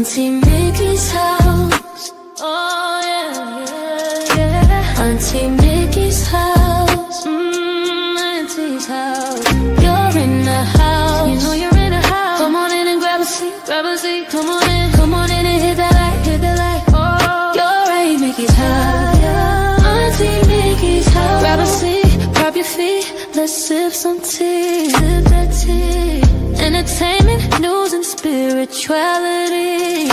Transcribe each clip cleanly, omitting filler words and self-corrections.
Auntie Mickey's house. Oh yeah, yeah, yeah. Auntie Mickey's house. Auntie's house. You're in the house. You know you're in the house. Come on in and grab a seat, grab a seat. Come on in and hit that light, hit that light. Oh, you're at Mickey's house. Yeah. Auntie Mickey's house. Grab a seat, prop your feet. Let's sip some tea, sip that tea. Entertainment, news, and spirituality.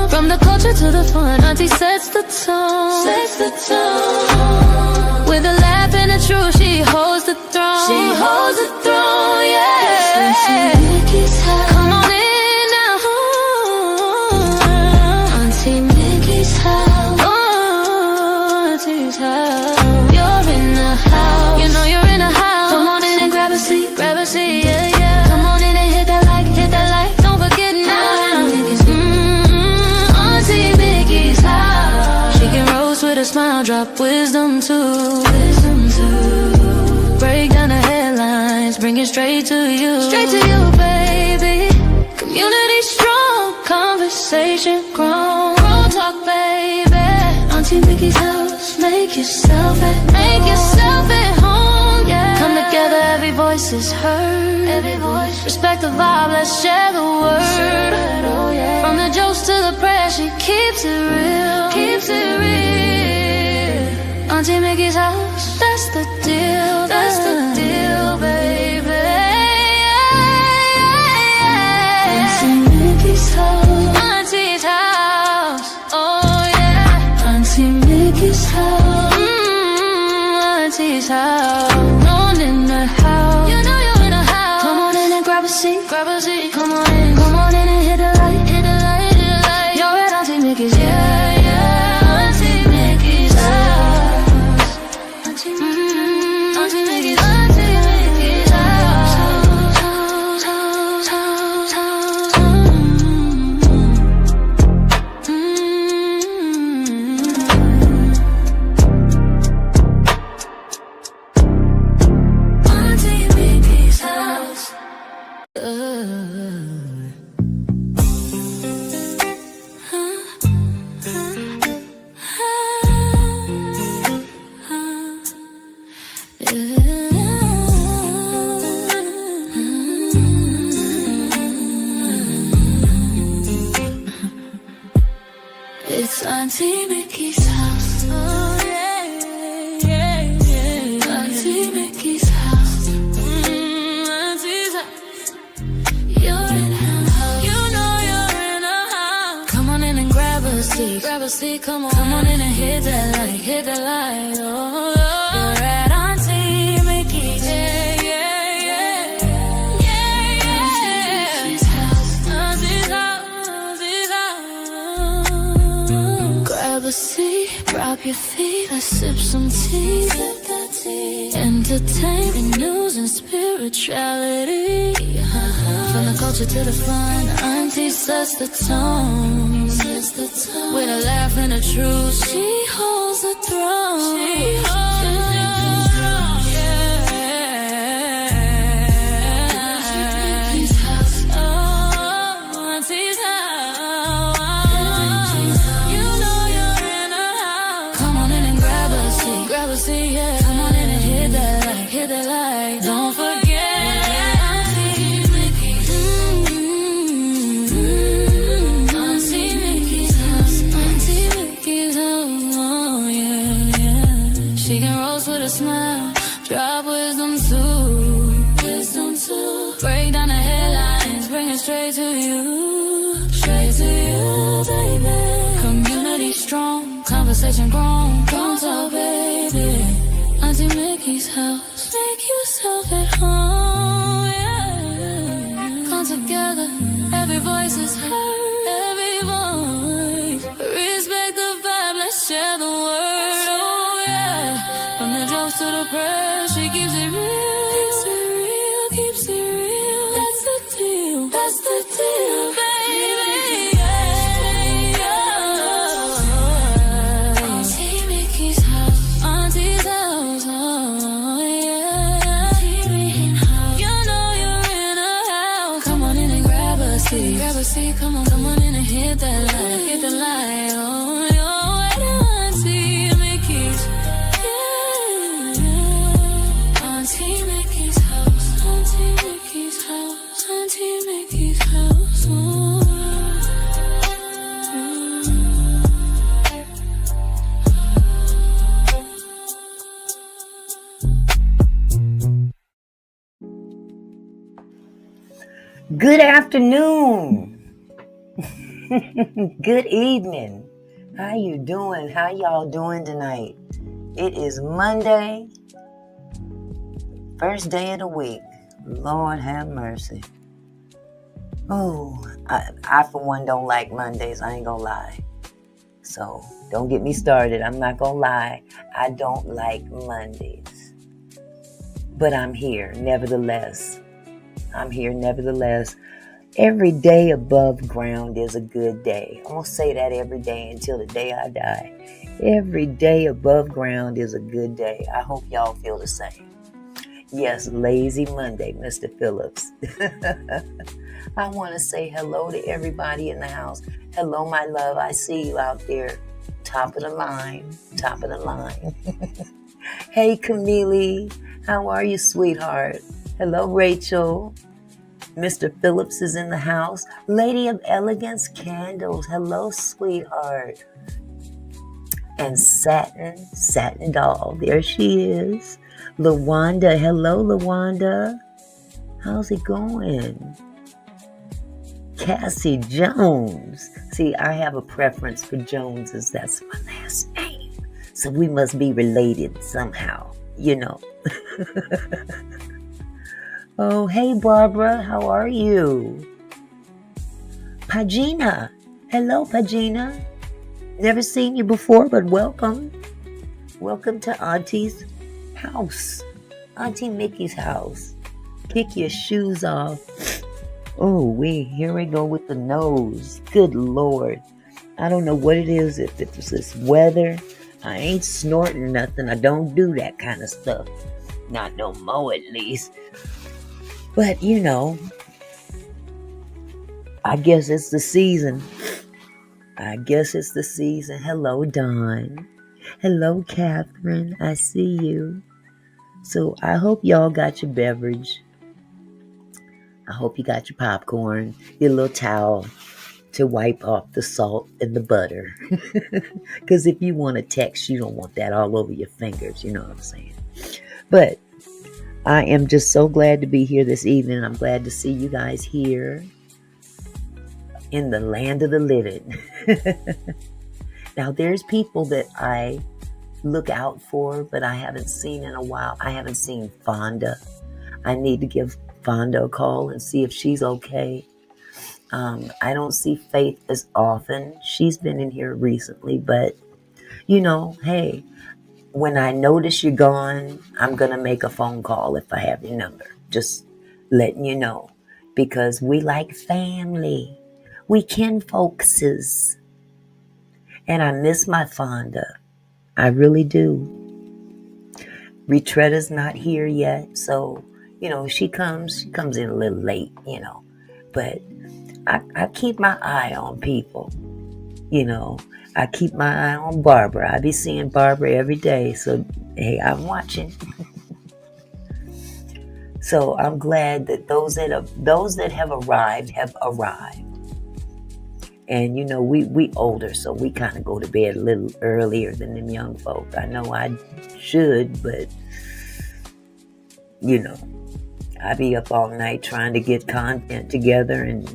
From the culture to the fun, Auntie sets the tone. Sets the tone. With a laugh and a truth, she holds the throne. She holds the throne, yeah. Auntie Mickey's house. Come on in now. Auntie Mickey's house. Oh, Auntie's house. You're in the house. You know you're in the house. Come on in and grab a seat, yeah, yeah. Come on in and hit that like, don't forget now. Auntie Mickey's house. She can roast with a smile, drop wisdom too. Break down the headlines, bring it straight to you. Straight to you, baby. Community strong, conversation grown. Grown talk, baby. Auntie Mickey's house, make yourself at home, yeah. Come together, every voice is heard. Every voice. Respect the vibe, let's share the word. Oh, yeah. From the jokes to the prayer, she keeps it real. Keeps it real. Auntie Mickey's house, that's the deal. That's the deal, baby. Auntie Mickey's house. Auntie's house. Oh yeah. Auntie Mickey's house. Auntie's house. On in the house. You know you're in the house. Come on in and grab a seat. Grab a seat. Come on in and hit the light. Hit the light, hit the light. You're at Auntie Mickey's, yeah, yeah. Auntie Mickey's house. Auntie Mickey's, Auntie Mickey's house. It's Auntie Mickey's house. Oh yeah, yeah, yeah. Auntie Mickey's house. Auntie's house. You're in her house. You know you're in her house. Come on in and grab a seat. Grab a seat, come on in and hit that light. Hit that light. Oh, you're at Auntie Mickey's. Yeah, yeah, yeah. Yeah, yeah. Auntie's house. Auntie's house. Auntie's house. Grab a seat, drop your feet, let's sip some tea. Sip that tea. Entertainment, news, and spirituality. From the culture to the fun, Auntie sets the tone. Sets the tone. With a laugh and a truth, she holds the throne. She holds the throne. Yeah. Auntie's house. Oh, Auntie's house. You know you're in her house. Come on in and grab a seat. Grab a seat, yeah. Come on in and hit that light. Hit that light. Don't forget. She can roast with a smile, drop wisdom too. Break down the headlines, bring it straight to you. Straight to you, baby. Community strong, conversation grown. Don't talk, baby. Auntie Mickey's house, make yourself at home, yeah. Come together, every voice is heard. Every voice, respect the vibe, let's share the word. From the jokes to the prayer, she keeps it real. Keeps it real, keeps it real. That's the deal, baby. Yeah. Auntie Mickey's house, Auntie's house, oh yeah. Auntie Mickey's house. You know you're in her house. Come on in and grab a seat, come on in and hit hit the light. Oh, you're Auntie Mickey's. Yeah. Auntie Mickey's house. Auntie Mickey's house. Auntie Mickey's house. Good afternoon. Good evening. How you doing? How y'all doing tonight? It is Monday, first day of the week. Lord have mercy. Oh, I for one don't like Mondays. I ain't gonna lie. So don't get me started. I'm not gonna lie. I don't like Mondays. But I'm here nevertheless. Every day above ground is a good day. I'm going to say that every day until the day I die. Every day above ground is a good day. I hope y'all feel the same. Yes, lazy Monday, Mr. Phillips. I want to say hello to everybody in the house. Hello, my love. I see you out there. Top of the line. Hey, Camille. How are you, sweetheart? Hello, Rachel. Mr. Phillips is in the house. Lady of Elegance Candles. Hello, sweetheart. And Satin Doll. There she is. LaWanda. Hello, LaWanda. How's it going? Cassie Jones. See, I have a preference for Joneses. That's my last name. So we must be related somehow, you know. Oh, hey, Barbara. How are you? Pagina. Hello, Pagina. Never seen you before, but welcome. Welcome to Auntie's house. Auntie Mickey's house. Kick your shoes off. Oh, here we go with the nose. Good Lord. I don't know what it is. If it's this weather. I ain't snorting nothing. I don't do that kind of stuff. Not no more, at least. But, you know, I guess it's the season. Hello, Dawn. Hello, Catherine. I see you. So I hope y'all got your beverage. I hope you got your popcorn, your little towel to wipe off the salt and the butter. Because if you want to text, you don't want that all over your fingers. You know what I'm saying? But I am just so glad to be here this evening. I'm glad to see you guys here in the land of the living. Now, there's people that I look out for, but I haven't seen in a while. I haven't seen Fonda. I need to give Fonda a call and see if she's okay. I don't see Faith as often. She's been in here recently, but, you know, hey, when I notice you're gone, I'm going to make a phone call if I have your number. Just letting you know. Because we like family. We kinfolkses. And I miss my Fonda. I really do. Retretta's not here yet. So, you know, she comes in a little late, you know. But I keep my eye on people, you know. I keep my eye on Barbara. I be seeing Barbara every day. So, hey, I'm watching. So I'm glad that those that have arrived have arrived. And, you know, we older, so we kind of go to bed a little earlier than them young folk. I know I should, but, you know, I be up all night trying to get content together and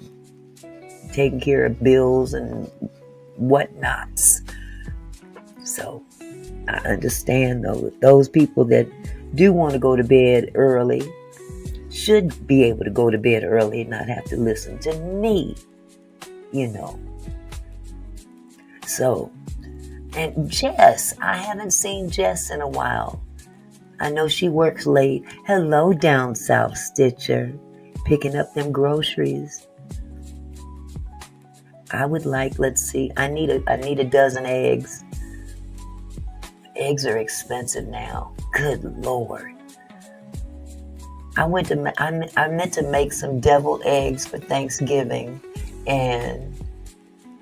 taking care of bills and whatnots. So I understand those people that do want to go to bed early should be able to go to bed early and not have to listen to me, you know. So, and Jess, I haven't seen Jess in a while. I know she works late. Hello, down south, Stitcher, picking up them groceries. I would like, let's see, I need a dozen eggs. Eggs are expensive now. Good Lord. I meant to make some deviled eggs for Thanksgiving, and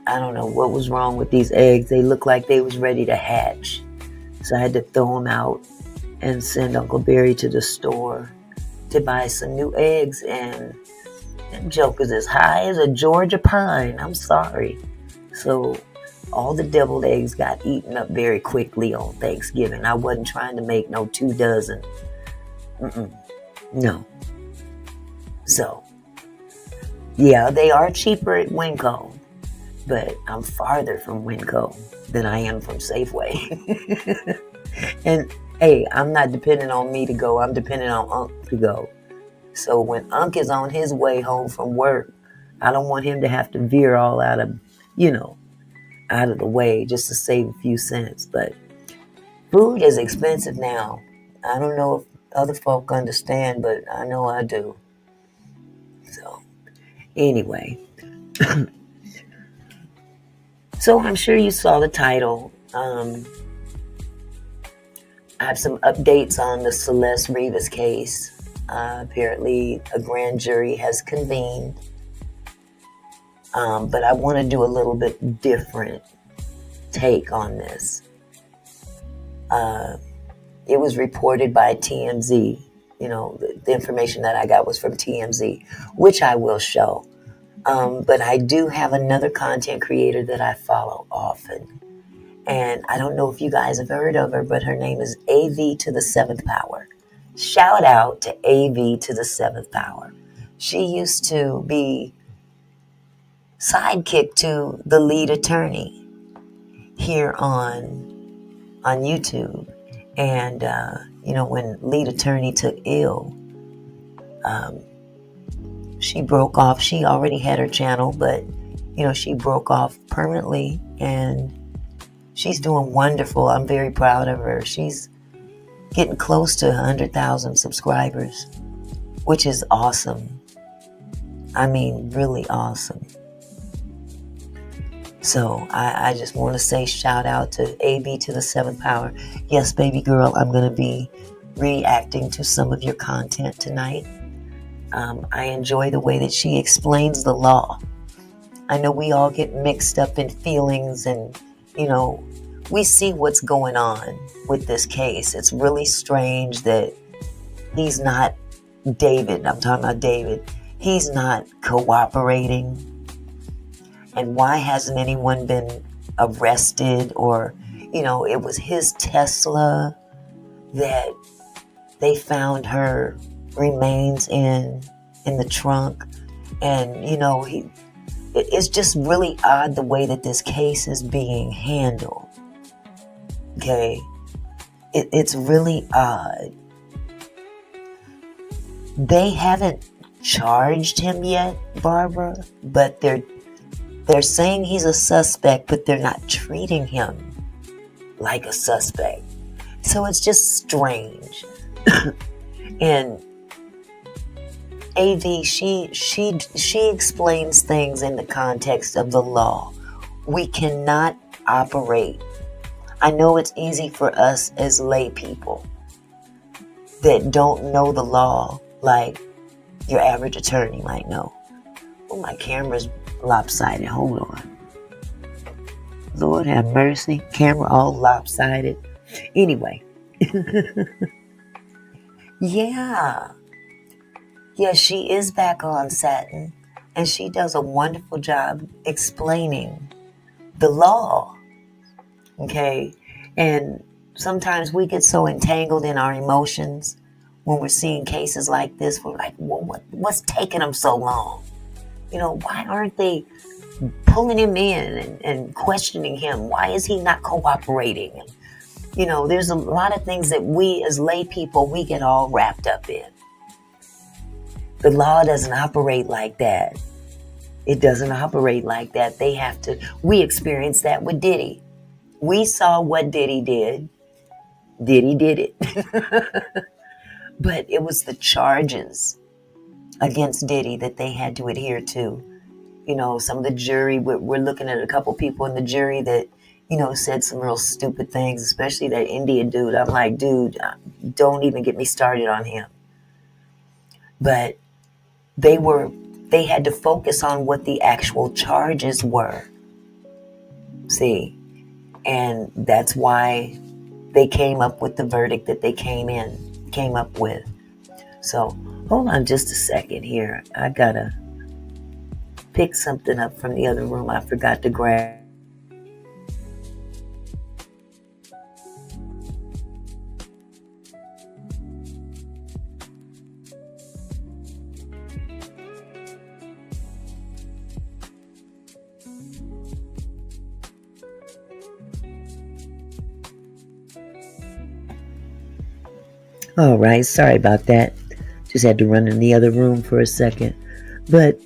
I don't know what was wrong with these eggs. They looked like they was ready to hatch. So I had to throw them out and send Uncle Barry to the store to buy some new eggs. And them jokers as high as a Georgia pine. I'm sorry. So all the deviled eggs got eaten up very quickly on Thanksgiving. I wasn't trying to make no 2 dozen. No. So, yeah, they are cheaper at Winco, but I'm farther from Winco than I am from Safeway. And hey, I'm not depending on me to go. I'm depending on Unc to go. So when Unc is on his way home from work, I don't want him to have to veer all out of the way just to save a few cents. But food is expensive now. I don't know if other folk understand, but I know I do. So anyway, so I'm sure you saw the title. I have some updates on the Celeste Rivas case. Apparently, a grand jury has convened. But I want to do a little bit different take on this. It was reported by TMZ. The information that I got was from TMZ, which I will show. But I do have another content creator that I follow often. And I don't know if you guys have heard of her, but her name is AVtothe7thPower. Shout out to AVtothe7thPower. She used to be sidekick to the lead attorney here on YouTube. And, when lead attorney took ill, she broke off. She already had her channel, but, she broke off permanently, and she's doing wonderful. I'm very proud of her. She's getting close to 100,000 subscribers, which is awesome. I mean, really awesome. So I just want to say shout out to AVtothe7thPower. Yes, baby girl, I'm going to be reacting to some of your content tonight. I enjoy the way that she explains the law. I know we all get mixed up in feelings and, we see what's going on with this case. It's really strange that he's not David. I'm talking about David. He's not cooperating. And why hasn't anyone been arrested? Or, it was his Tesla that they found her remains in the trunk. And, it's just really odd the way that this case is being handled. Okay? It's really odd. They haven't charged him yet, Barbara, but they're saying he's a suspect, but they're not treating him like a suspect. So it's just strange. And AV, she explains things in the context of the law. We cannot operate. I know it's easy for us as lay people that don't know the law like your average attorney might know. Oh, my camera's lopsided. Hold on. Lord have mercy. Camera all lopsided. Anyway. Yeah, she is back on Satin, and she does a wonderful job explaining the law. Okay? And sometimes we get so entangled in our emotions when we're seeing cases like this. We're like, well, what's taking them so long? Why aren't they pulling him in and questioning him? Why is he not cooperating? There's a lot of things that we as lay people, we get all wrapped up in. The law doesn't operate like that. It doesn't operate like that. We experienced that with Diddy. We saw what Diddy did. Diddy did it. But it was the charges against Diddy that they had to adhere to. Some of the jury, we're looking at a couple people in the jury that, said some real stupid things, especially that Indian dude. I'm like, dude, don't even get me started on him. But they had to focus on what the actual charges were. See, and that's why they came up with the verdict that they came up with. So hold on just a second here. I gotta pick something up from the other room I forgot to grab. All right, sorry about that. Just had to run in the other room for a second. But,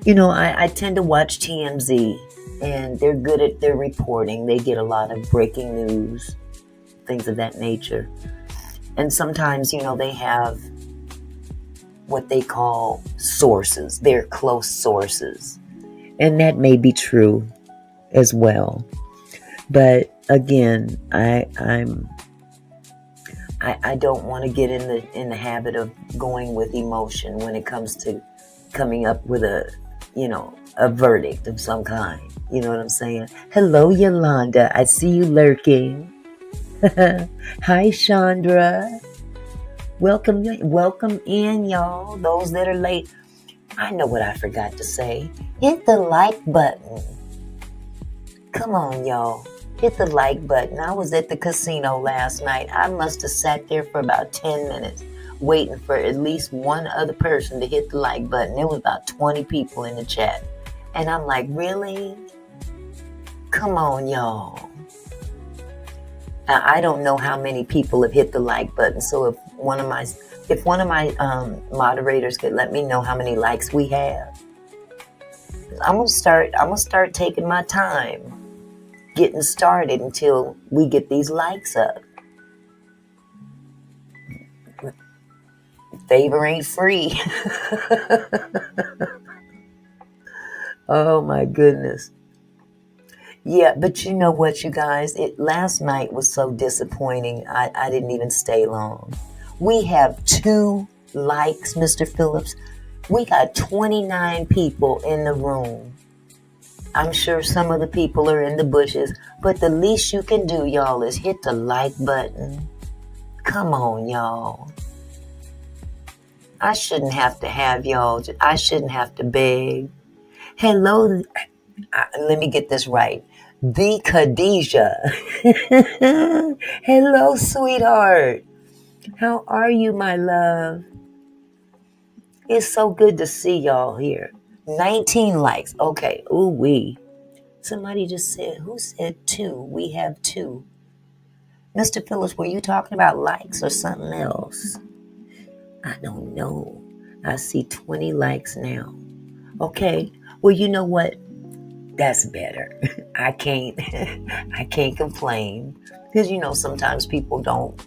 I tend to watch TMZ, and they're good at their reporting. They get a lot of breaking news, things of that nature. And sometimes, they have what they call sources. They're close sources. And that may be true as well. But again, I don't want to get in the habit of going with emotion when it comes to coming up with a verdict of some kind. You know what I'm saying? Hello, Yolanda. I see you lurking. Hi, Chandra. Welcome in, y'all. Those that are late. I know what I forgot to say. Hit the like button. Come on, y'all. Hit the like button. I was at the casino last night. I must have sat there for about 10 minutes waiting for at least one other person to hit the like button. There was about 20 people in the chat. And I'm like, really? Come on, y'all. Now, I don't know how many people have hit the like button. So if one of my moderators could let me know how many likes we have, I'm gonna start taking my time getting started until we get these likes up. Favor ain't free. Oh my goodness. Yeah, but you know what, you guys? Last night was so disappointing. I didn't even stay long. We have 2 likes, Mr. Phillips. We got 29 people in the room. I'm sure some of the people are in the bushes, but the least you can do, y'all, is hit the like button. Come on, y'all. I shouldn't have to have y'all. I shouldn't have to beg. Hello. Let me get this right. The Khadijah. Hello, sweetheart. How are you, my love? It's so good to see y'all here. 19 likes. Okay. Ooh wee. Somebody just said, who said 2? We have 2. Mr. Phillips, were you talking about likes or something else? I don't know. I see 20 likes now. Okay. Well, you know what? That's better. I can't complain because, sometimes people don't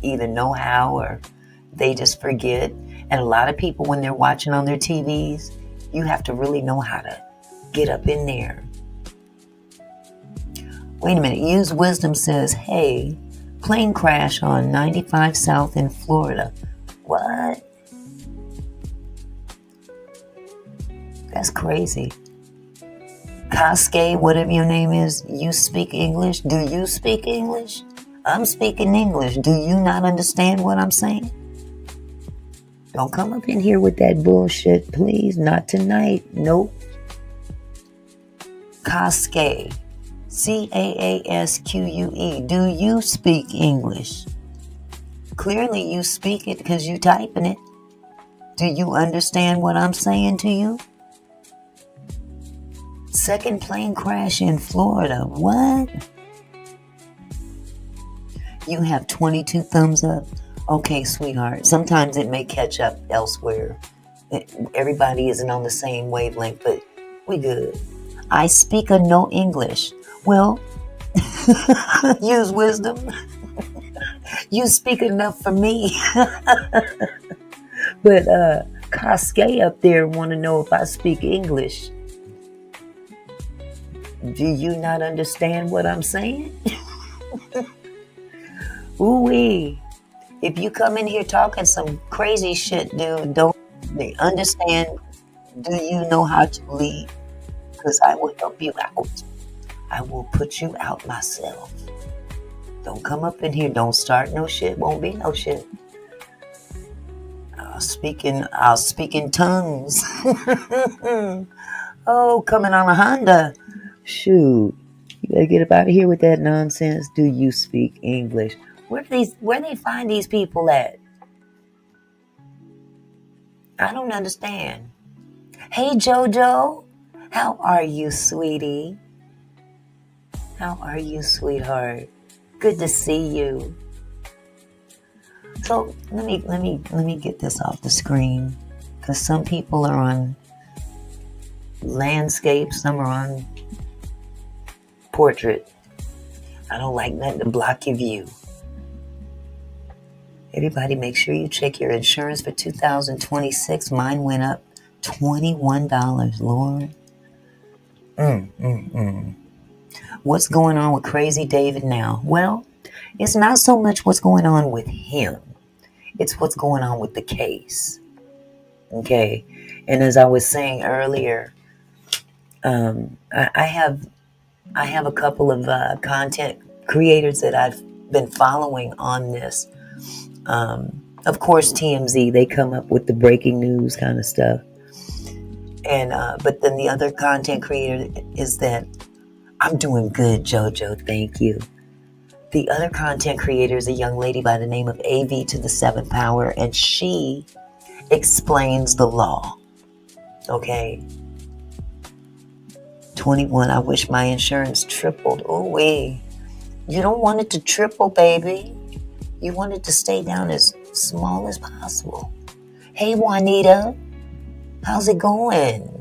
either know how or they just forget. And a lot of people, when they're watching on their TVs, you have to really know how to get up in there. Wait a minute. Use Wisdom says, hey, plane crash on 95 South in Florida. What? That's crazy. Cascade, whatever your name is, you speak English? Do you speak English? I'm speaking English. Do you not understand what I'm saying? Don't come up in here with that bullshit, please. Not tonight. Nope. Cascade. Caasque. Do you speak English? Clearly you speak it because you typing it. Do you understand what I'm saying to you? Second plane crash in Florida. What? You have 22 thumbs up. Okay, sweetheart. Sometimes it may catch up elsewhere. Everybody isn't on the same wavelength, but we good. I speak no English. Well, use Wisdom. You speak enough for me. But Cascade up there want to know if I speak English. Do you not understand what I'm saying? Ooh-wee. If you come in here talking some crazy shit, dude, don't understand. Do you know how to lead? Because I will help you out. I will put you out myself. Don't come up in here. Don't start no shit. Won't be no shit. I'll speak in tongues. Oh, coming on a Honda. Shoot. You gotta get up out of here with that nonsense. Do you speak English? Where they find these people at? I don't understand. Hey, Jojo. How are you, sweetie? How are you, sweetheart? Good to see you. So let me get this off the screen, because some people are on landscape, some are on portrait. I don't like nothing to block your view. Everybody, make sure you check your insurance for 2026. Mine went up $21, Lord. What's going on with Crazy David now? Well, it's not so much what's going on with him. It's what's going on with the case. Okay? And as I was saying earlier, I have a couple of content creators that I've been following on this. Of course, TMZ, they come up with the breaking news kind of stuff. And but then the other content creator is that I'm doing good, JoJo, thank you. The other content creator is a young lady by the name of AVtothe7thPower, and she explains the law. Okay? 21, I wish my insurance tripled. Oh, wait. You don't want it to triple, baby. You want it to stay down as small as possible. Hey, Juanita. How's it going?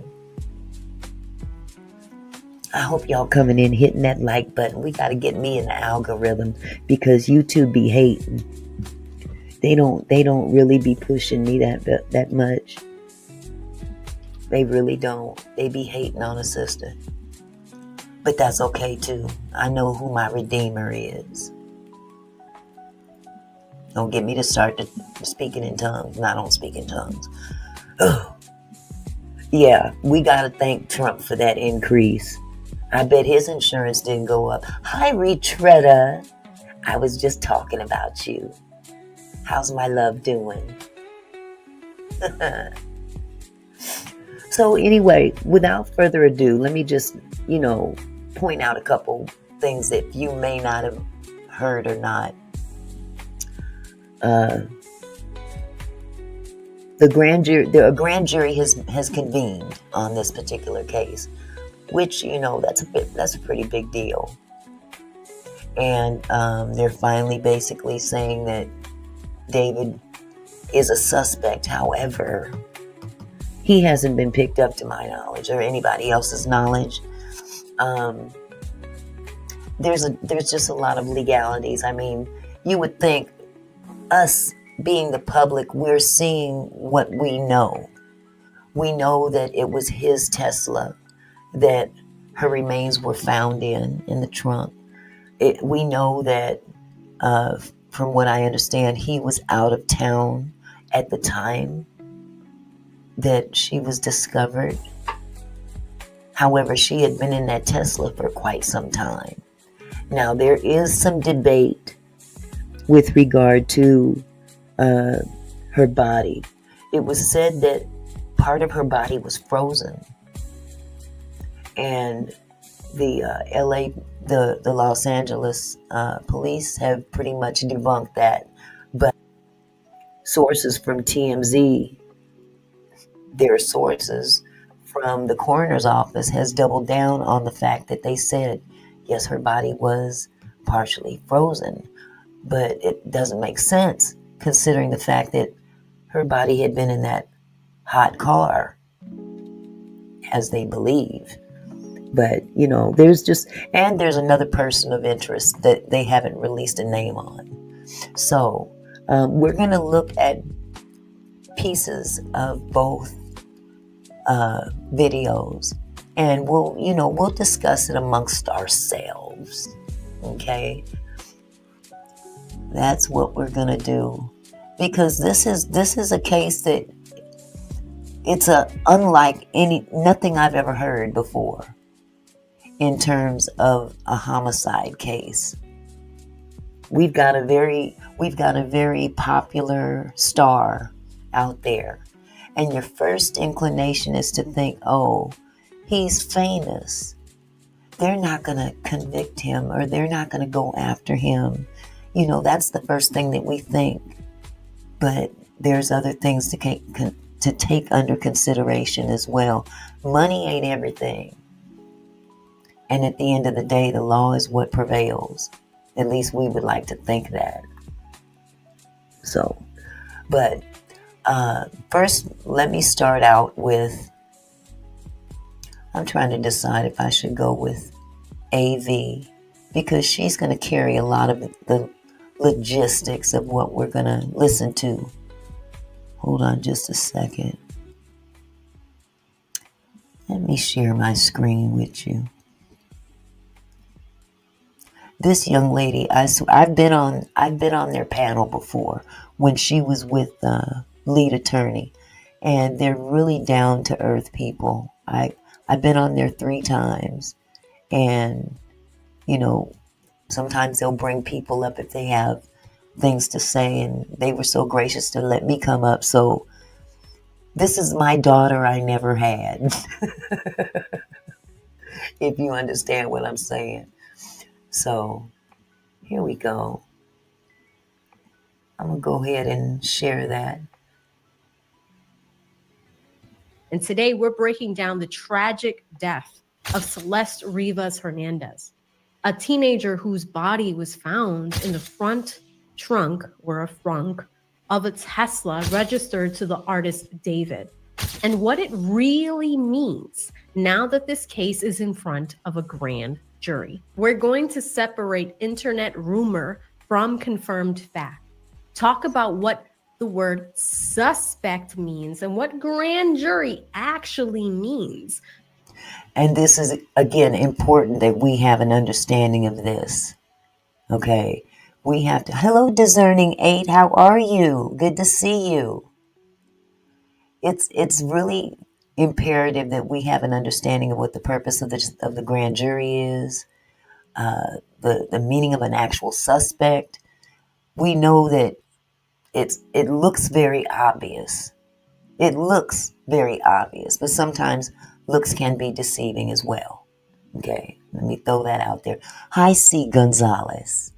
I hope y'all coming in, hitting that like button. We got to get me in the algorithm, because YouTube be hating. They don't really be pushing me that much. They really don't. They be hating on a sister. But that's okay too. I know who my Redeemer is. Don't get me to start speaking in tongues. I don't speak in tongues. Ugh. Yeah, we got to thank Trump for that increase. I bet his insurance didn't go up. Hi, Retretta. I was just talking about you. How's my love doing? So anyway, without further ado, let me just, point out a couple things that you may not have heard or not. The grand jury has convened on this particular case, which, that's a pretty big deal. And they're finally basically saying that David is a suspect. However, he hasn't been picked up to my knowledge or anybody else's knowledge. There's just a lot of legalities. I mean, you would think us being the public, we're seeing what we know. We know that it was his Tesla that her remains were found in the trunk. We know that, from what I understand, he was out of town at the time that she was discovered. However, she had been in that Tesla for quite some time. Now, there is some debate with regard to her body. It was said that part of her body was frozen, and the the Los Angeles police have pretty much debunked that. But sources from TMZ, their sources from the coroner's office, has doubled down on the fact that they said, yes, her body was partially frozen, but it doesn't make sense considering the fact that her body had been in that hot car, as they believe. But, there's another person of interest that they haven't released a name on. So, we're going to look at pieces of both videos, and we'll discuss it amongst ourselves. Okay? That's what we're going to do. Because this is a case that it's unlike nothing I've ever heard before. in terms of a homicide case. We've got a very popular star out there. And your first inclination is to think, oh, he's famous. They're not going to convict him, or they're not going to go after him. That's the first thing that we think. But there's other things to take under consideration as well. Money ain't everything. And at the end of the day, the law is what prevails. At least we would like to think that. So, but first, let me start out with, I'm trying to decide if I should go with AV, because she's going to carry a lot of the logistics of what we're going to listen to. Hold on just a second. Let me share my screen with you. This young lady, I've been on their panel before when she was with lead attorney, and they're really down to earth people. I've been on there 3 times, and sometimes they'll bring people up if they have things to say, and they were so gracious to let me come up. So this is my daughter I never had, if you understand what I'm saying. So here we go. I'm going to go ahead and share that. And today we're breaking down the tragic death of Celeste Rivas Hernandez, a teenager whose body was found in the front trunk of a Tesla registered to the artist David, and what it really means now that this case is in front of a grand jury. We're going to separate internet rumor from confirmed fact, talk about what the word suspect means and what grand jury actually means. And this is, again, important that we have an understanding of this. Okay. We have to, hello, Discerning 8, how are you? Good to see you. It's really imperative that we have an understanding of what the purpose of the grand jury is, the meaning of an actual suspect. We know that it looks very obvious. It looks very obvious, but sometimes looks can be deceiving as well. Okay, let me throw that out there. Hi, C. Gonzalez.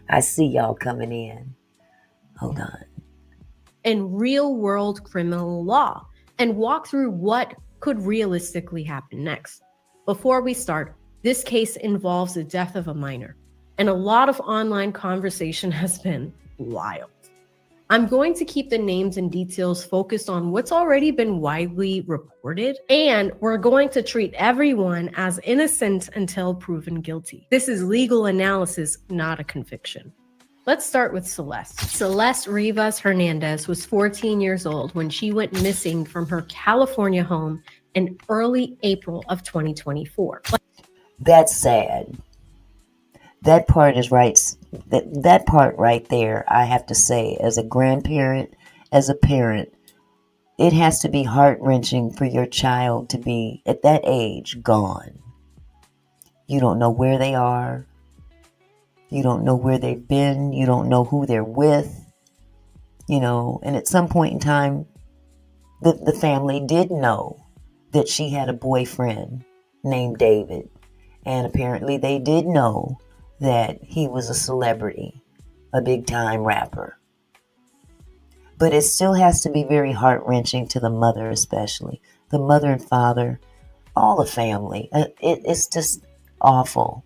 I see y'all coming in. Hold on. In real-world criminal law, and walk through what could realistically happen next. Before we start, this case involves the death of a minor, and a lot of online conversation has been wild. I'm going to keep the names and details focused on what's already been widely reported, and we're going to treat everyone as innocent until proven guilty. This is legal analysis, not a conviction. Let's start with Celeste. Celeste Rivas Hernandez was 14 years old when she went missing from her California home in early April of 2024. That's sad. That part is right. That part right there, I have to say, as a grandparent, as a parent, it has to be heart-wrenching for your child to be, at that age, gone. You don't know where they are. You don't know where they've been. You don't know who they're with. And at some point in time, the family did know that she had a boyfriend named David. And apparently they did know that he was a celebrity, a big-time rapper. But it still has to be very heart-wrenching to the mother, especially. The mother and father, all the family. It's just awful.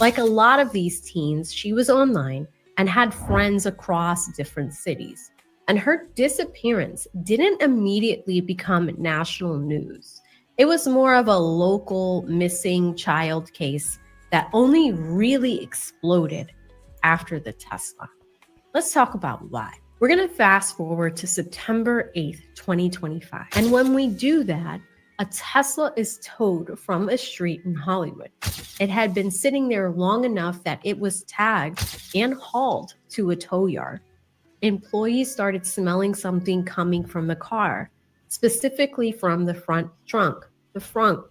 Like a lot of these teens, she was online and had friends across different cities. And her disappearance didn't immediately become national news. It was more of a local missing child case that only really exploded after the Tesla. Let's talk about why. We're going to fast forward to September 8th, 2025. And when we do that, a Tesla is towed from a street in Hollywood. It had been sitting there long enough that it was tagged and hauled to a tow yard. Employees started smelling something coming from the car, specifically from the front trunk, the front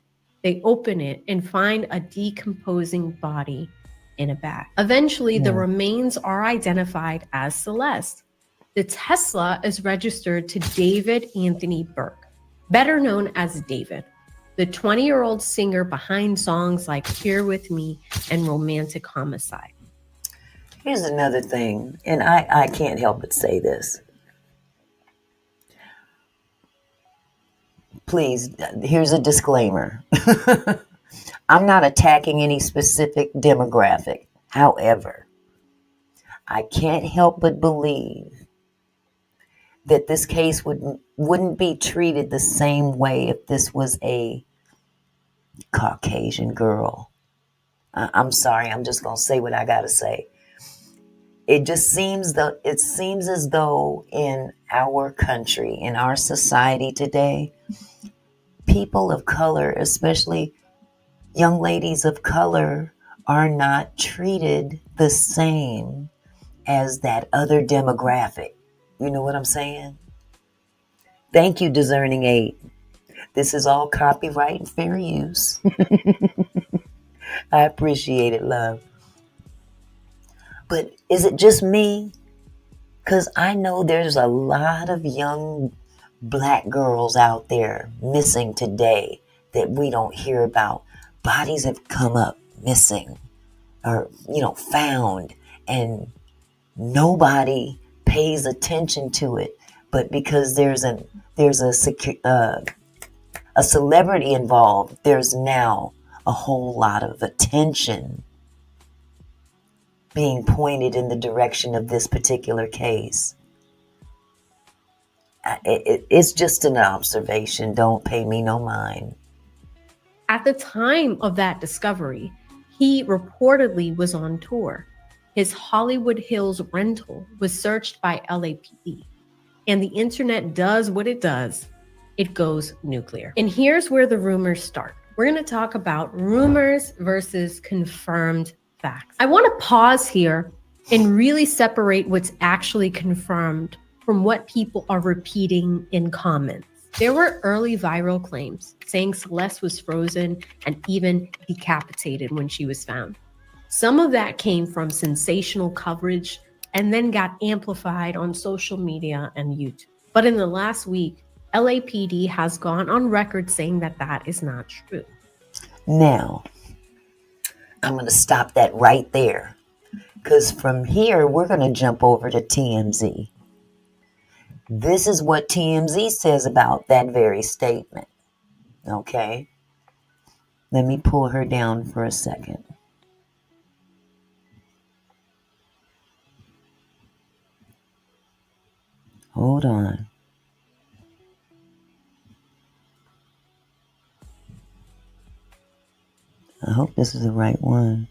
They open it and find a decomposing body in a bag. Eventually, the remains are identified as Celeste. The Tesla is registered to David Anthony Burke, better known as David, the 20-year-old singer behind songs like Here With Me and Romantic Homicide. Here's another thing, and I can't help but say this. Please, here's a disclaimer. I'm not attacking any specific demographic. However, I can't help but believe that this case wouldn't be treated the same way if this was a Caucasian girl. I'm sorry, I'm just going to say what I got to say. It seems as though in our country, in our society today, people of color, especially young ladies of color, are not treated the same as that other demographic. You know what I'm saying? Thank you, Discerning 8. This is all copyright and fair use. I appreciate it, love. But is it just me? Because I know there's a lot of young black girls out there missing today that we don't hear about. Bodies have come up missing or, found, and nobody pays attention to it. But because there's a celebrity involved, there's now a whole lot of attention being pointed in the direction of this particular case. It's just an observation. Don't pay me no mind. At the time of that discovery, he reportedly was on tour. His Hollywood Hills rental was searched by LAPD. And the internet does what it does. It goes nuclear. And here's where the rumors start. We're going to talk about rumors versus confirmed facts. I want to pause here and really separate what's actually confirmed from what people are repeating in comments. There were early viral claims saying Celeste was frozen and even decapitated when she was found. Some of that came from sensational coverage and then got amplified on social media and YouTube. But in the last week, LAPD has gone on record saying that that is not true. Now, I'm going to stop that right there, because from here, we're going to jump over to TMZ. This is what TMZ says about that very statement. Okay? Let me pull her down for a second. Hold on. I hope this is the right one.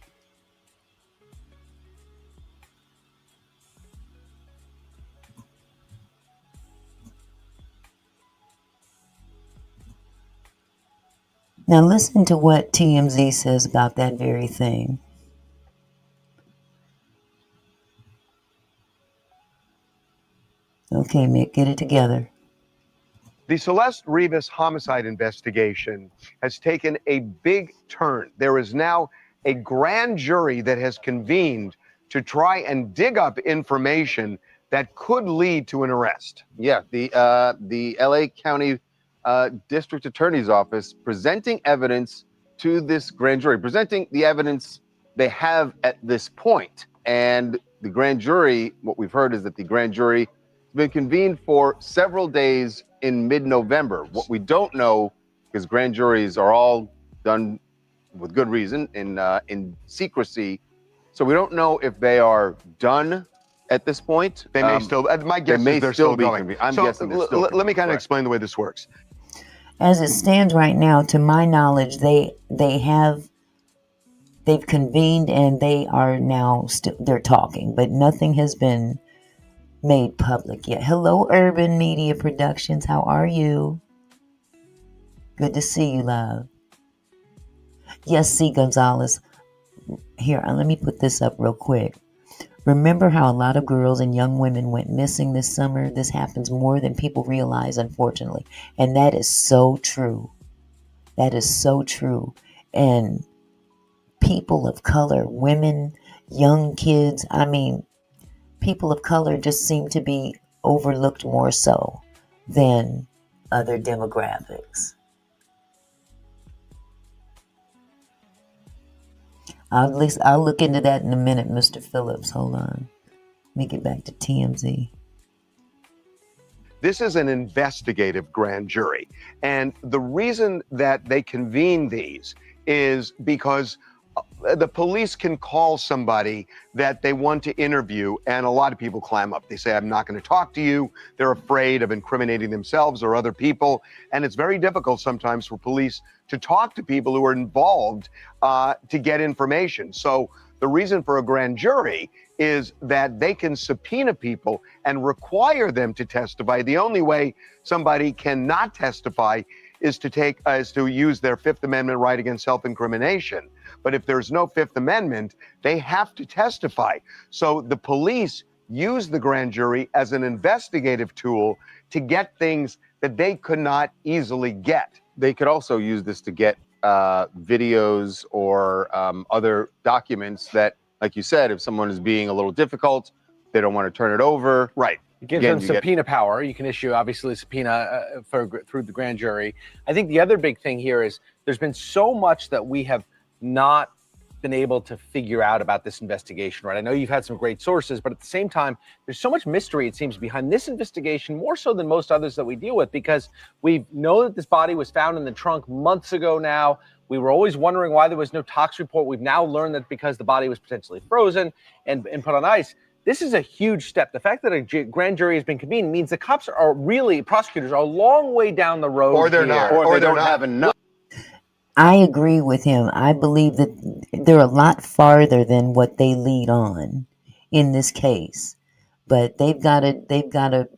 Now listen to what TMZ says about that very thing. Okay, Mick, get it together. The Celeste Rivas homicide investigation has taken a big turn. There is now a grand jury that has convened to try and dig up information that could lead to an arrest. Yeah, the LA County District Attorney's Office presenting evidence to this grand jury, presenting the evidence they have at this point. And the grand jury, what we've heard is that the grand jury has been convened for several days in mid-November. What we don't know, because grand juries are all done with good reason in secrecy, so we don't know if they are done at this point. They may still, my guess is they're still going. I'm guessing they're still let me kind of explain the way this works. As it stands right now, to my knowledge, they've convened and they are now they're talking, but nothing has been made public yet. Hello, Urban Media Productions. How are you? Good to see you, love. Yes, C. Gonzalez. Here, let me put this up real quick. Remember how a lot of girls and young women went missing this summer? This happens more than people realize, unfortunately. And that is so true. That is so true. And people of color, women, young kids, I mean, people of color just seem to be overlooked more so than other demographics. I'll look into that in a minute, Mr. Phillips. Hold on. Let me get back to TMZ. This is an investigative grand jury. And the reason that they convene these is because the police can call somebody that they want to interview, and a lot of people clam up. They say, I'm not going to talk to you. They're afraid of incriminating themselves or other people. And it's very difficult sometimes for police to talk to people who are involved to get information. So the reason for a grand jury is that they can subpoena people and require them to testify. The only way somebody cannot testify is to use their Fifth Amendment right against self-incrimination. But if there's no Fifth Amendment, they have to testify. So the police use the grand jury as an investigative tool to get things that they could not easily get. They could also use this to get videos or other documents that, like you said, if someone is being a little difficult, they don't want to turn it over. Right. It gives them subpoena power. You can issue, obviously, a subpoena through the grand jury. I think the other big thing here is there's been so much that we have not been able to figure out about this investigation, right? I know you've had some great sources, but at the same time, there's so much mystery, it seems, behind this investigation, more so than most others that we deal with, because we know that this body was found in the trunk months ago now. We were always wondering why there was no tox report. We've now learned that because the body was potentially frozen and put on ice. This is a huge step. The fact that a grand jury has been convened means the cops are really, prosecutors are a long way down the road. Or they're not. Or they don't have enough. I agree with him. I believe that they're a lot farther than what they lead on in this case. But they've got to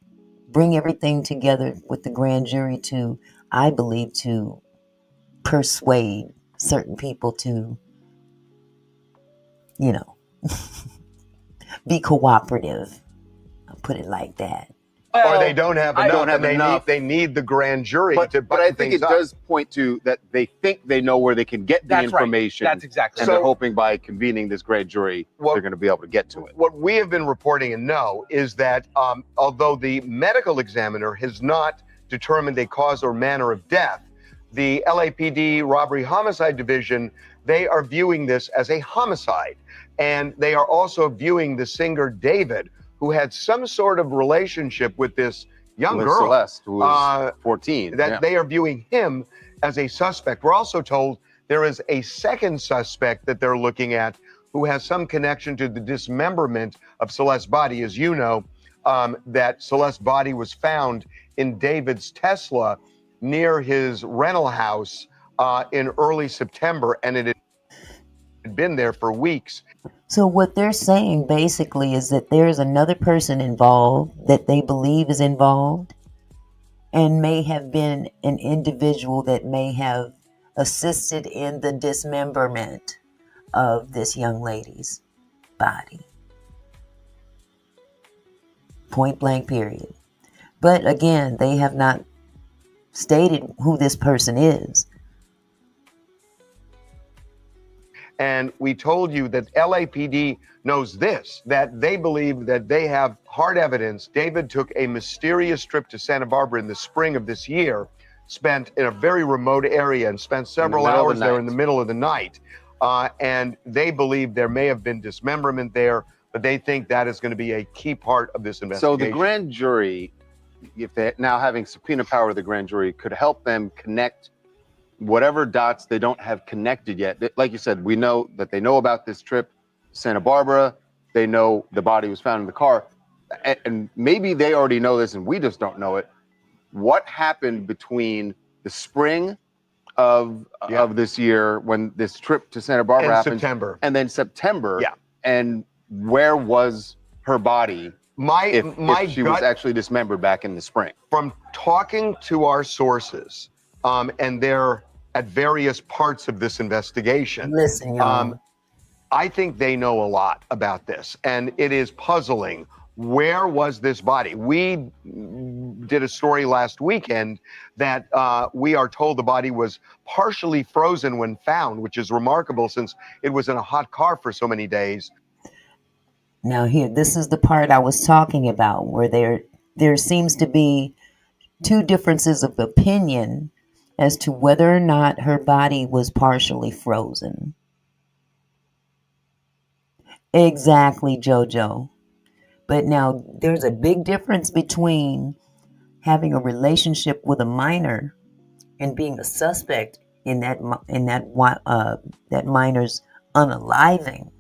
bring everything together with the grand jury to, I believe, to persuade certain people to, you know, be cooperative. I'll put it like that. Or they don't have enough. Don't have enough. They need the grand jury to But I think it does point to that they think they know where they can get the information. Right. That's exactly and right. they're hoping by convening this grand jury, they're going to be able to get to it. What we have been reporting and know is that although the medical examiner has not determined a cause or manner of death, the LAPD Robbery Homicide Division, they are viewing this as a homicide. And they are also viewing the singer David, who had some sort of relationship with this young girl, Celeste, who was 14. They are viewing him as a suspect. We're also told there is a second suspect that they're looking at who has some connection to the dismemberment of Celeste's body. As you know, that Celeste's body was found in David's Tesla near his rental house in early September, and it had been there for weeks. So what they're saying basically is that there's another person involved that they believe is involved and may have been an individual that may have assisted in the dismemberment of this young lady's body. Point blank, period. But again, they have not stated who this person is. And we told you that LAPD knows this, that they believe that they have hard evidence. David took a mysterious trip to Santa Barbara in the spring of this year, spent in a very remote area and spent several hours there in the middle of the night. And they believe there may have been dismemberment there, but they think that is going to be a key part of this investigation. So the grand jury, if they're now having subpoena power of the grand jury, could help them connect whatever dots they don't have connected yet. Like you said, we know that they know about this trip to Santa Barbara. They know the body was found in the car. And maybe they already know this and we just don't know it. What happened between the spring of this year when this trip to Santa Barbara happened, September, and then September, and where was her body if she was actually dismembered back in the spring? From talking to our sources, and they're at various parts of this investigation. Listen, y'all. I think they know a lot about this, and it is puzzling Where was this body? We did a story last weekend that we are told the body was partially frozen when found, which is remarkable since it was in a hot car for so many days. Now here, this is the part I was talking about, where there seems to be two differences of opinion as to whether or not her body was partially frozen. Exactly, Jojo. But now there's a big difference between having a relationship with a minor and being a suspect in that minor's unaliving.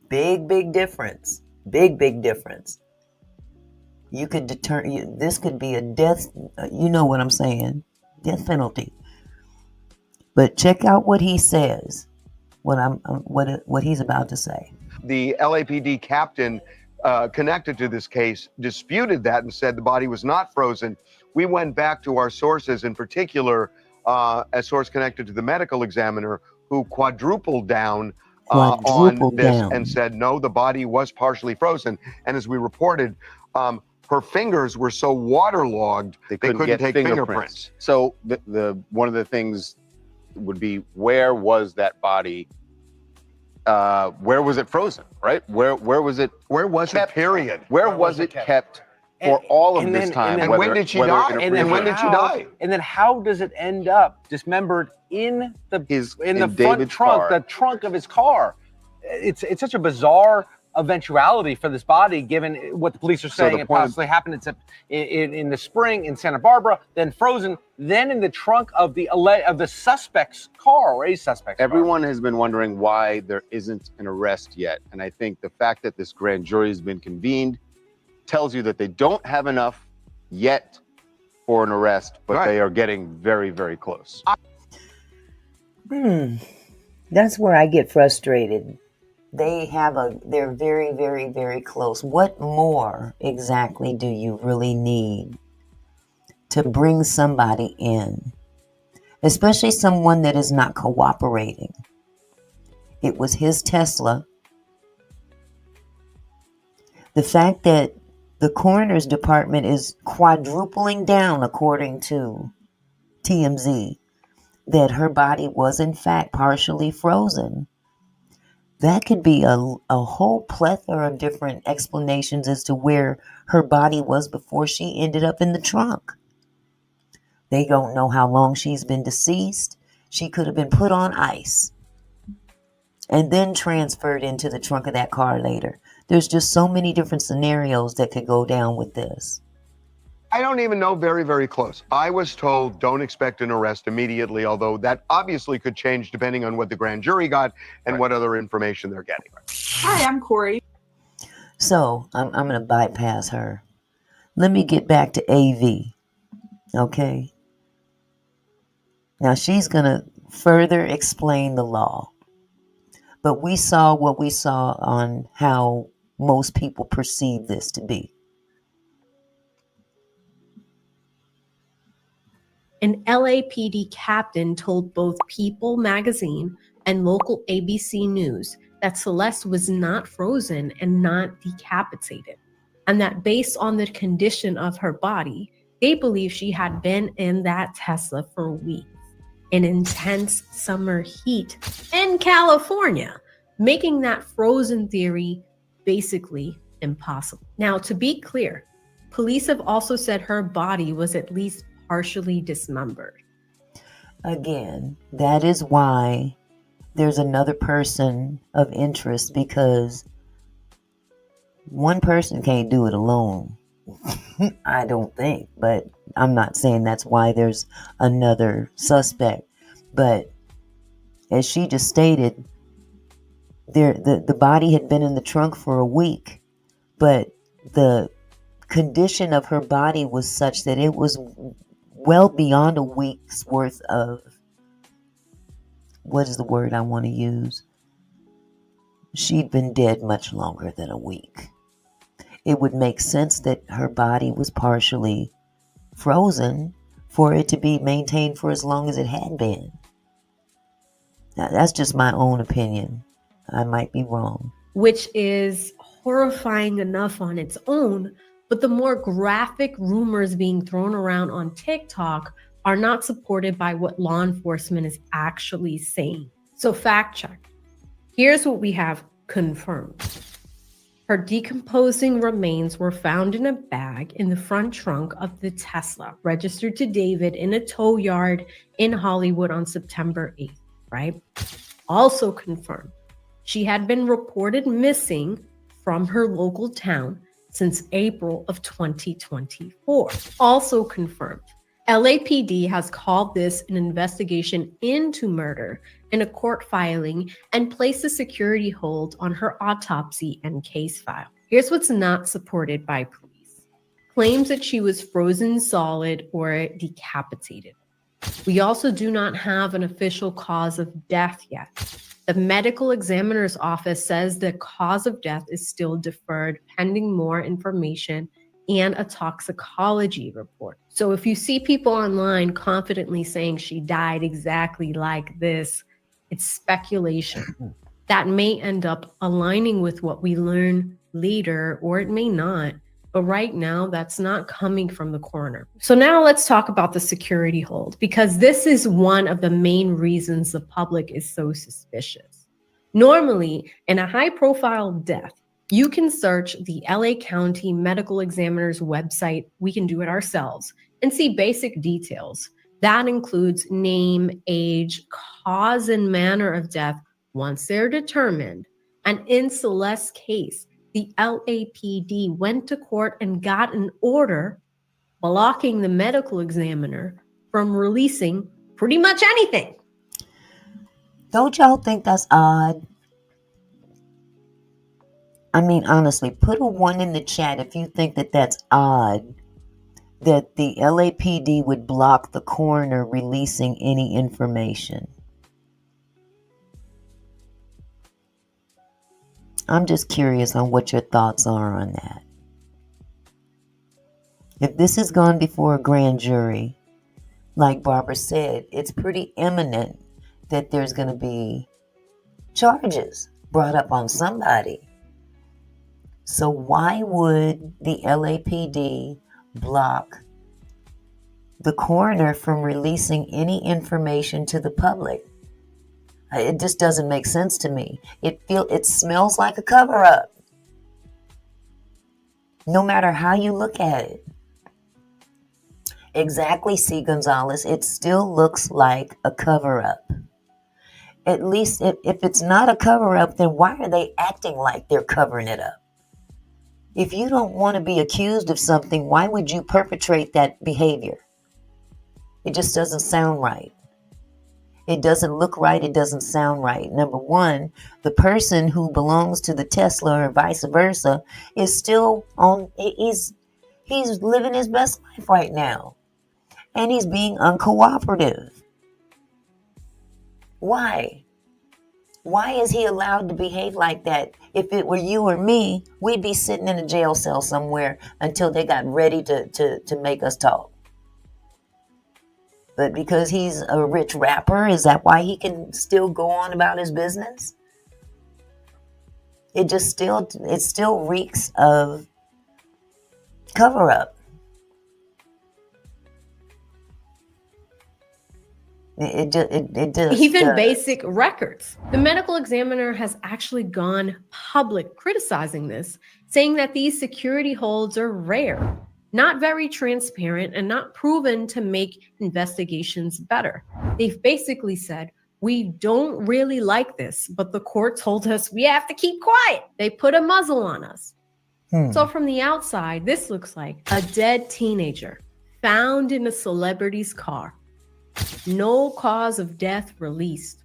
Big difference. Big difference. You could this could be a death. You know what I'm saying? Death penalty. But check out what he says. What he's about to say. The LAPD captain connected to this case disputed that and said the body was not frozen. We went back to our sources, in particular, a source connected to the medical examiner who quadrupled down on this and said, no, the body was partially frozen. And as we reported, her fingers were so waterlogged, they couldn't take fingerprints. So the one of the things would be, where was that body? Where was it frozen, right? Where was it? Where was it, period? Where was it kept for all of this time? And when did she die? And when did she die? And then how does it end up dismembered in the front trunk, the trunk of his car? It's such a bizarre eventuality for this body, given what the police are saying it possibly happened in the spring in Santa Barbara, then frozen, then in the trunk of the suspect's car, or a suspect's car. Everyone has been wondering why there isn't an arrest yet. And I think the fact that this grand jury has been convened tells you that they don't have enough yet for an arrest, but they are getting very, very close. That's where I get frustrated. They're very close. What more exactly do you really need to bring somebody in? Especially someone that is not cooperating. It was his Tesla. The fact that the coroner's department is quadrupling down, according to TMZ, that her body was in fact partially frozen. That could be a whole plethora of different explanations as to where her body was before she ended up in the trunk. They don't know how long she's been deceased. She could have been put on ice and then transferred into the trunk of that car later. There's just so many different scenarios that could go down with this. I don't even know, very close. I was told don't expect an arrest immediately, although that obviously could change depending on what the grand jury got and what other information they're getting. Hi, I'm Corey. So I'm going to bypass her. Let me get back to AV. Okay. Now she's going to further explain the law. But we saw what we saw on how most people perceive this to be. An LAPD captain told both People magazine and local ABC News that Celeste was not frozen and not decapitated, and that based on the condition of her body, they believe she had been in that Tesla for weeks in intense summer heat in California, making that frozen theory basically impossible. Now, to be clear, police have also said her body was at least partially dismembered. Again, that is why there's another person of interest, because one person can't do it alone. I don't think, but I'm not saying that's why there's another suspect. But as she just stated, the body had been in the trunk for a week, but the condition of her body was such that it was well beyond a week's worth of, what is the word I want to use? She'd been dead much longer than a week. It would make sense that her body was partially frozen for it to be maintained for as long as it had been. Now, that's just my own opinion. I might be wrong. Which is horrifying enough on its own, but the more graphic rumors being thrown around on TikTok are not supported by what law enforcement is actually saying. So fact check. Here's what we have confirmed. Her decomposing remains were found in a bag in the front trunk of the Tesla registered to David in a tow yard in Hollywood on September 8th, right? Also confirmed, she had been reported missing from her local town since April of 2024. Also confirmed, LAPD has called this an investigation into murder in a court filing and placed a security hold on her autopsy and case file. Here's what's not supported by police. Claims that she was frozen solid or decapitated. We also do not have an official cause of death yet. The medical examiner's office says the cause of death is still deferred pending more information and a toxicology report. So if you see people online confidently saying she died exactly like this, it's speculation. That may end up aligning with what we learn later, or it may not. But right now, that's not coming from the coroner. So now let's talk about the security hold, because this is one of the main reasons the public is so suspicious. Normally, in a high-profile death, you can search the LA County Medical Examiner's website, we can do it ourselves, and see basic details. That includes name, age, cause, and manner of death once they're determined. And in Celeste's case, the LAPD went to court and got an order blocking the medical examiner from releasing pretty much anything. Don't y'all think that's odd? I mean, honestly, put a 1 in the chat if you think that that's odd that the LAPD would block the coroner releasing any information. I'm just curious on what your thoughts are on that. If this has gone before a grand jury, like Barbara said, it's pretty imminent that there's going to be charges brought up on somebody. So why would the LAPD block the coroner from releasing any information to the public? It just doesn't make sense to me. It smells like a cover-up. No matter how you look at it. Exactly, C. Gonzalez. It still looks like a cover-up. At least if it's not a cover-up, then why are they acting like they're covering it up? If you don't want to be accused of something, why would you perpetrate that behavior? It just doesn't sound right. It doesn't look right. It doesn't sound right. Number one, the person who belongs to the Tesla or vice versa is still on, he's living his best life right now. And he's being uncooperative. Why? Why is he allowed to behave like that? If it were you or me, we'd be sitting in a jail cell somewhere until they got ready to make us talk. But because he's a rich rapper, is that why he can still go on about his business? It still reeks of cover-up. It does. Even basic records. The medical examiner has actually gone public criticizing this, saying that these security holds are rare, not very transparent, and not proven to make investigations better. They've basically said, we don't really like this, but the court told us we have to keep quiet. They put a muzzle on us. So from the outside, this looks like a dead teenager found in a celebrity's car. No cause of death released.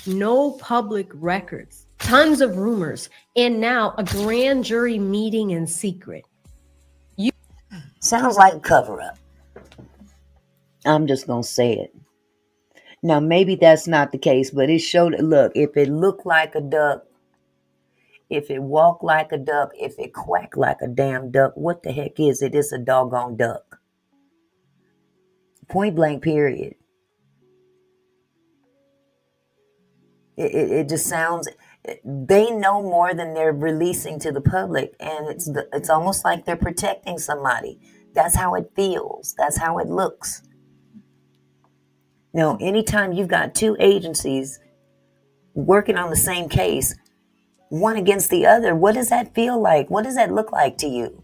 No public records. Tons of rumors. And now a grand jury meeting in secret. Sounds like a cover-up. I'm just going to say it. Now, maybe that's not the case, but it showed, look, if it looked like a duck, if it walked like a duck, if it quacked like a damn duck, what the heck is it? It's a doggone duck. Point blank, period. It just sounds, They know more than they're releasing to the public, and it's almost like they're protecting somebody. That's how it feels. That's how it looks. Now, anytime you've got two agencies working on the same case, one against the other, what does that feel like? What does that look like to you?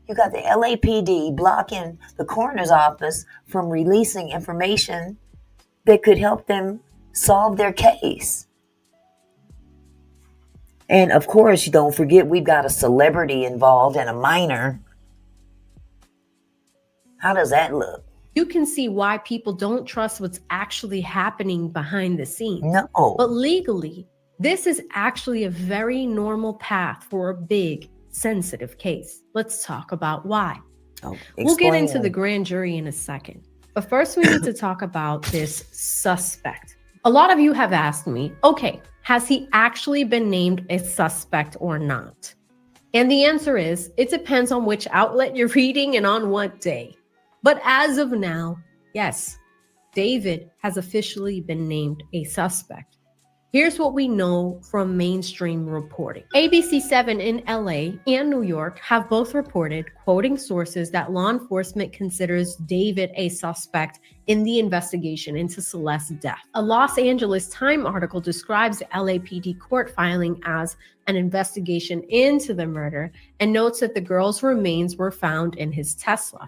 You got the LAPD blocking the coroner's office from releasing information that could help them solve their case. And of course, you don't forget we've got a celebrity involved and a minor. How does that look? You can see why people don't trust what's actually happening behind the scenes. No. But legally, this is actually a very normal path for a big, sensitive case. Let's talk about why. We'll get into the grand jury in a second. But first, we need to talk about this suspect. A lot of you have asked me, okay, has he actually been named a suspect or not? And the answer is, it depends on which outlet you're reading and on what day. But as of now, yes, David has officially been named a suspect. Here's what we know from mainstream reporting. ABC7 in LA and New York have both reported, quoting sources, that law enforcement considers David a suspect in the investigation into Celeste's death. A Los Angeles Times article describes the LAPD court filing as an investigation into the murder and notes that the girl's remains were found in his Tesla.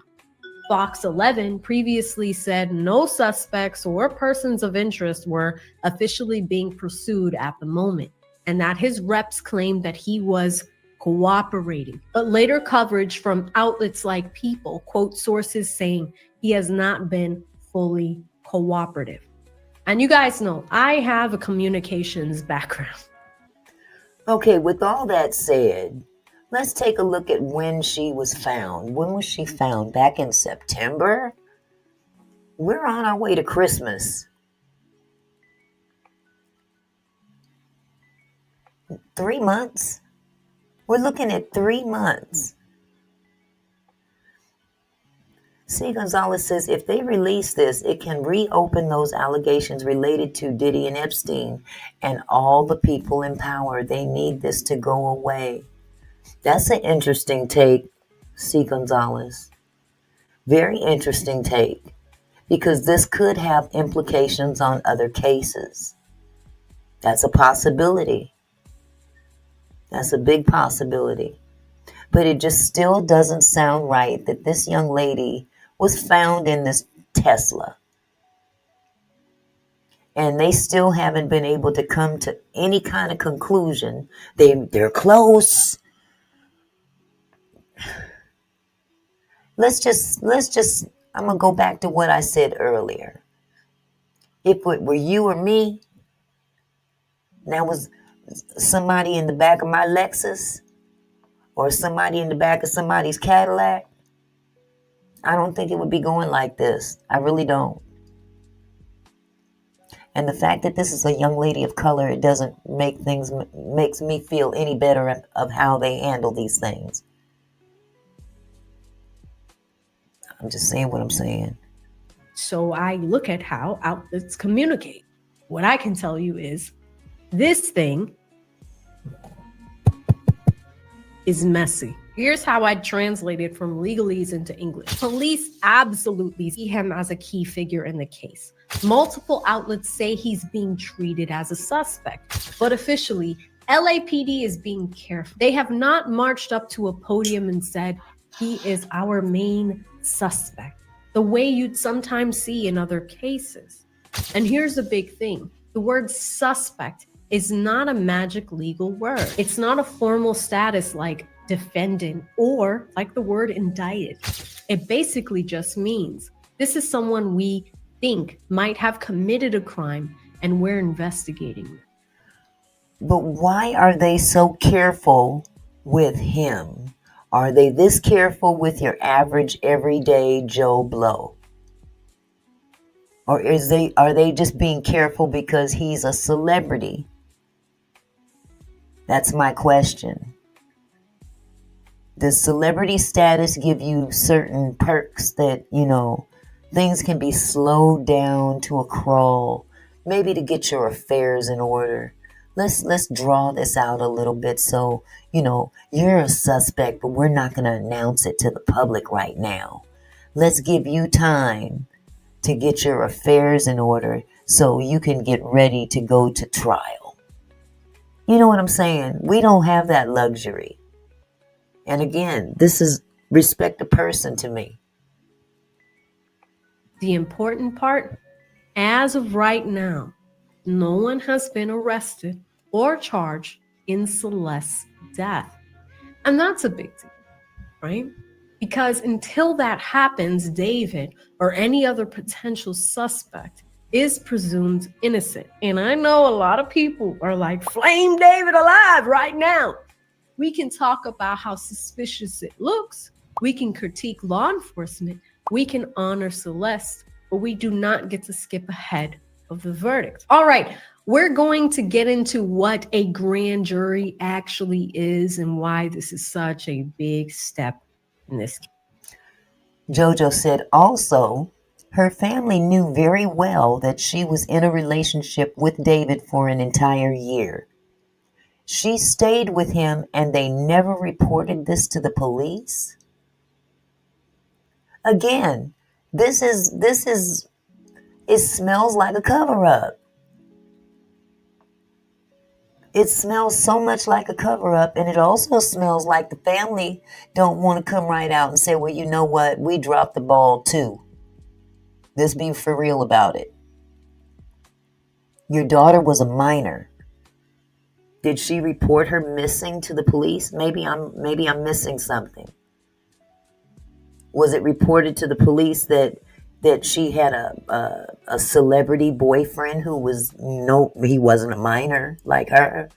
Fox 11 previously said no suspects or persons of interest were officially being pursued at the moment, and that his reps claimed that he was cooperating. But later coverage from outlets like People quote sources saying he has not been fully cooperative. And you guys know, I have a communications background. Okay, with all that said, let's take a look at when she was found. When was she found? Back in September? We're on our way to Christmas. 3 months? We're looking at 3 months. C. Gonzalez says if they release this, it can reopen those allegations related to Diddy and Epstein and all the people in power. They need this to go away. That's an interesting take, C. Gonzalez. Very interesting take, because this could have implications on other cases. That's a possibility. That's a big possibility. But it just still doesn't sound right that this young lady was found in this Tesla. And they still haven't been able to come to any kind of conclusion. They're close. Let's just, I'm going to go back to what I said earlier. If it were you or me, that was somebody in the back of my Lexus or somebody in the back of somebody's Cadillac, I don't think it would be going like this. I really don't. And the fact that this is a young lady of color, it doesn't makes me feel any better of how they handle these things. I'm just saying what I'm saying. So I look at how outlets communicate. What I can tell you is this thing is messy. Here's how I'd translate it from legalese into English. Police absolutely see him as a key figure in the case. Multiple outlets say he's being treated as a suspect, but officially, LAPD is being careful. They have not marched up to a podium and said, he is our main suspect, the way you'd sometimes see in other cases. And here's the big thing. The word suspect is not a magic legal word. It's not a formal status like defendant or like the word indicted. It basically just means this is someone we think might have committed a crime and we're investigating. But why are they so careful with him? Are they this careful with your average everyday Joe Blow? Or are they just being careful because he's a celebrity? That's my question. Does celebrity status give you certain perks that, things can be slowed down to a crawl, maybe to get your affairs in order? let's draw this out a little bit. So, you're a suspect, but we're not going to announce it to the public right now. Let's give you time to get your affairs in order so you can get ready to go to trial. You know what I'm saying? We don't have that luxury. And again, this is respect a person to me. The important part, as of right now, no one has been arrested or charged in Celeste's death. And that's a big deal, right? Because until that happens, David or any other potential suspect is presumed innocent. And I know a lot of people are like, flame David alive right now. We can talk about how suspicious it looks. We can critique law enforcement. We can honor Celeste, but we do not get to skip ahead of the verdict. All right, we're going to get into what a grand jury actually is and why this is such a big step in this case. JoJo said also, her family knew very well that she was in a relationship with David for an entire year. She stayed with him and they never reported this to the police. Again, it smells like a cover-up. It smells so much like a cover-up, and it also smells like the family don't want to come right out and say, well, you know what, we dropped the ball too. Let's be for real about it. Your daughter was a minor. Did she report her missing to the police? Maybe I'm missing something. Was it reported to the police that she had a celebrity boyfriend who he wasn't a minor like her?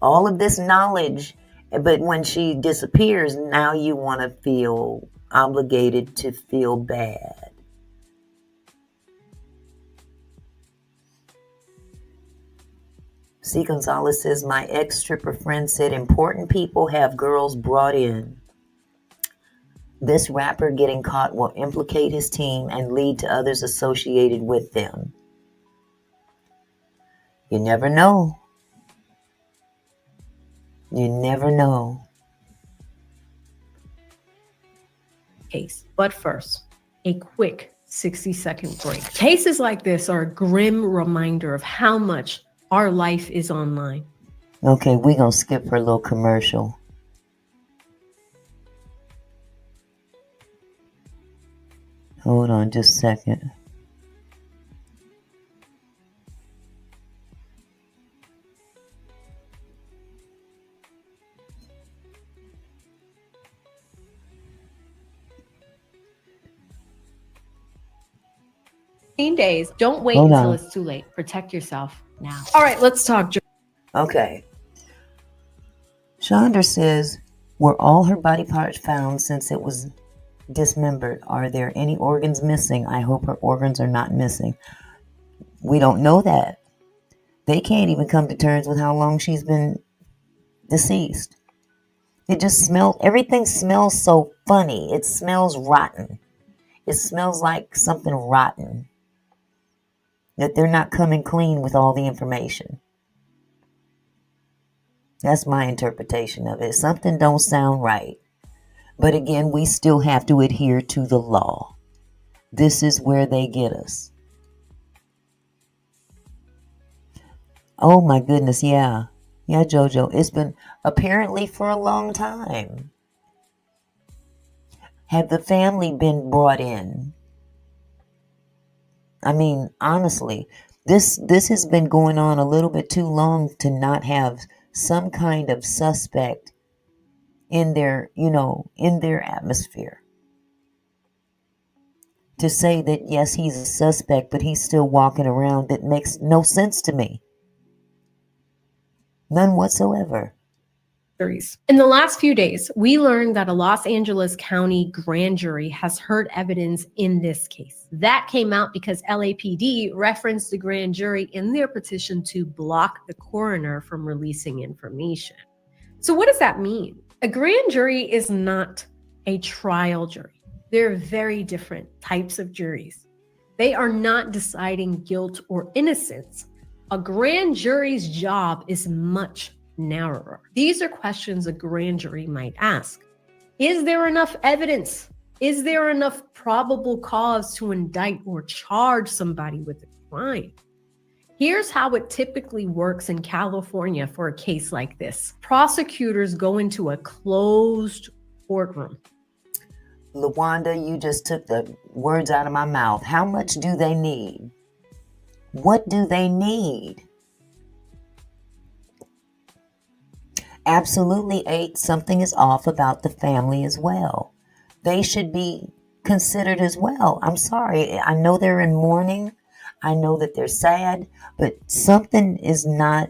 All of this knowledge, but when she disappears, now you want to feel obligated to feel bad. C. Gonzalez says, my ex-stripper friend said important people have girls brought in. This rapper getting caught will implicate his team and lead to others associated with them. You never know. You never know. Case. But first, a quick 60-second break. Cases like this are a grim reminder of how much our life is online. Okay, we're going to skip for a little commercial. Hold on just a second. Days. Don't wait Hold until on. it's too late. Protect yourself now. All right, let's talk. Okay. Chandra says, were all her body parts found since it was dismembered? Are there any organs missing? I hope her organs are not missing. We don't know that. They can't even come to terms with how long she's been deceased. It just smells, everything smells so funny. It smells rotten. It smells like something rotten. That they're not coming clean with all the information. That's my interpretation of it. Something don't sound right. But again, we still have to adhere to the law. This is where they get us. Oh my goodness, yeah. Yeah, JoJo. It's been apparently for a long time. Have the family been brought in? I mean, honestly, this has been going on a little bit too long to not have some kind of suspect in their, in their atmosphere. To say that, yes, he's a suspect, but he's still walking around, that makes no sense to me. None whatsoever. In the last few days, we learned that a Los Angeles County grand jury has heard evidence in this case. That came out because LAPD referenced the grand jury in their petition to block the coroner from releasing information. So what does that mean? A grand jury is not a trial jury. They're very different types of juries. They are not deciding guilt or innocence A grand jury's job is much narrower. These are questions a grand jury might ask. Is there enough evidence? Is there enough probable cause to indict or charge somebody with a crime? Here's how it typically works in California for a case like this. Prosecutors go into a closed courtroom. LaWanda, you just took the words out of my mouth. How much do they need? What do they need? Absolutely, something is off about the family as well. They should be considered as well. I'm sorry. I know they're in mourning. I know that they're sad, but something is not.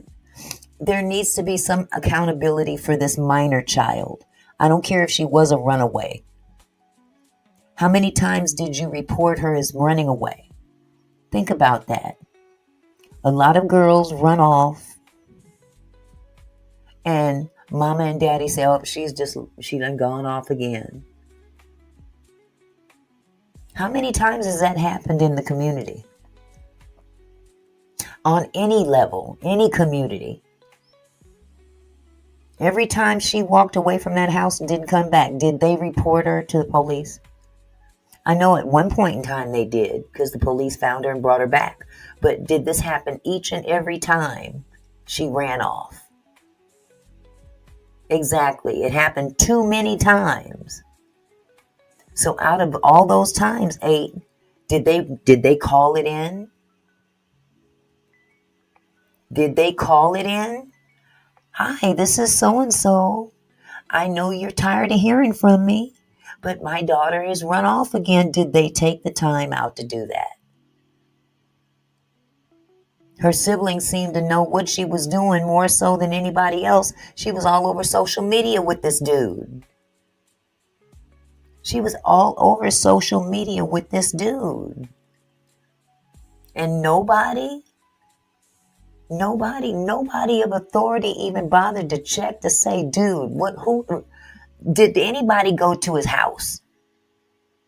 There needs to be some accountability for this minor child. I don't care if she was a runaway. How many times did you report her as running away? Think about that. A lot of girls run off and mama and daddy say, oh, she done gone off again. How many times has that happened in the community? On any level, any community. Every time she walked away from that house and didn't come back, did they report her to the police? I know at one point in time they did, because the police found her and brought her back. But did this happen each and every time she ran off? Exactly. It happened too many times. So out of all those times, 8, did they call it in? Did they call it in? Hi, this is so-and-so. I know you're tired of hearing from me, but my daughter has run off again. Did they take the time out to do that? Her siblings seemed to know what she was doing more so than anybody else. She was all over social media with this dude. She was all over social media with this dude. And nobody of authority even bothered to check to say, dude, who did anybody go to his house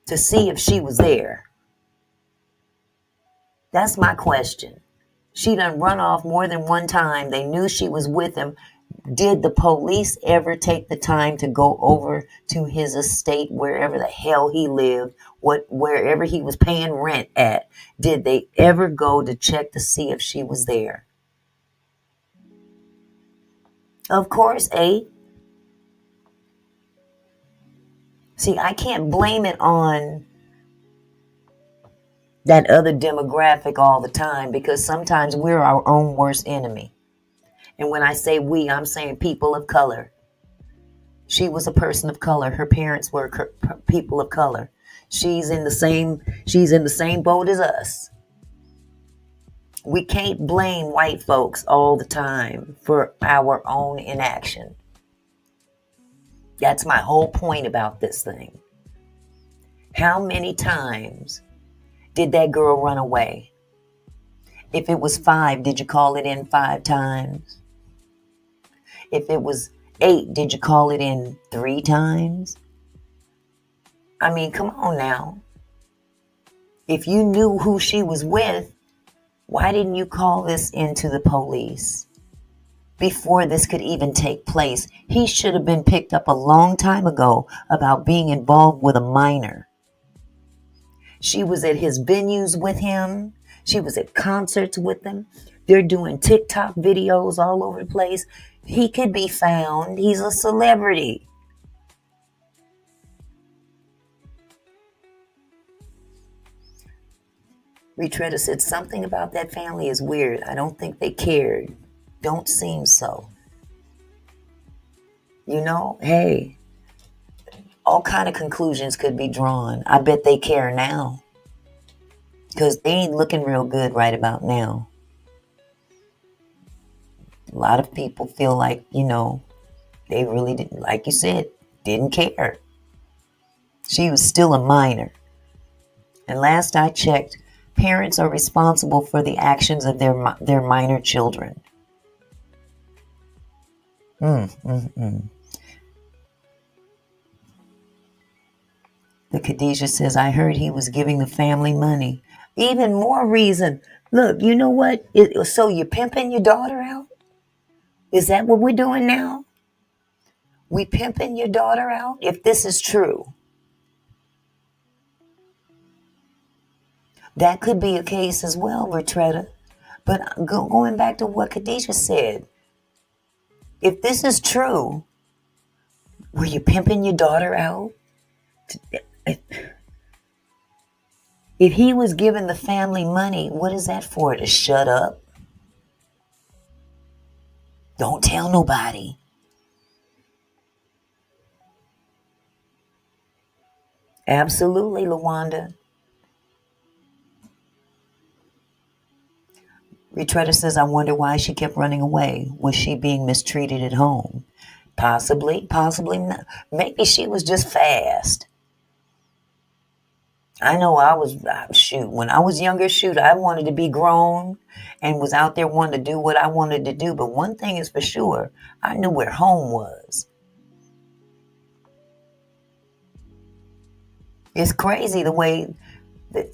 to see if she was there? That's my question. She done run off more than one time. They knew she was with him. Did the police ever take the time to go over to his estate, wherever the hell he lived, wherever he was paying rent at? Did they ever go to check to see if she was there? Of course, 8. See, I can't blame it on that other demographic all the time, because sometimes we're our own worst enemy. And when I say we, I'm saying people of color. She was a person of color. Her parents were people of color. She's in the same boat as us. We can't blame white folks all the time for our own inaction. That's my whole point about this thing. How many times did that girl run away? If it was 5, did you call it in 5 times? If it was 8, did you call it in 3 times? I mean, come on now. If you knew who she was with, why didn't you call this into the police before this could even take place? He should have been picked up a long time ago about being involved with a minor. She was at his venues with him. She was at concerts with him. They're doing TikTok videos all over the place. He could be found. He's a celebrity. Retretta said something about that family is weird. I don't think they cared. Don't seem so. You know, hey, all kind of conclusions could be drawn. I bet they care now, because they ain't looking real good right about now. A lot of people feel like, they really didn't, like you said, didn't care. She was still a minor. And last I checked, parents are responsible for the actions of their minor children. The Khadijah says, I heard he was giving the family money. Even more reason. Look, you know what? So you're pimping your daughter out? Is that what we're doing now? We pimping your daughter out? If this is true, that could be a case as well, Retretta. But going back to what Khadijah said, if this is true, were you pimping your daughter out? If he was giving the family money, what is that for? To shut up? Don't tell nobody. Absolutely, LaWanda. Retretta says, I wonder why she kept running away. Was she being mistreated at home? Possibly not. Maybe she was just fast. I know when I was younger, I wanted to be grown and was out there wanting to do what I wanted to do. But one thing is for sure, I knew where home was. It's crazy the way that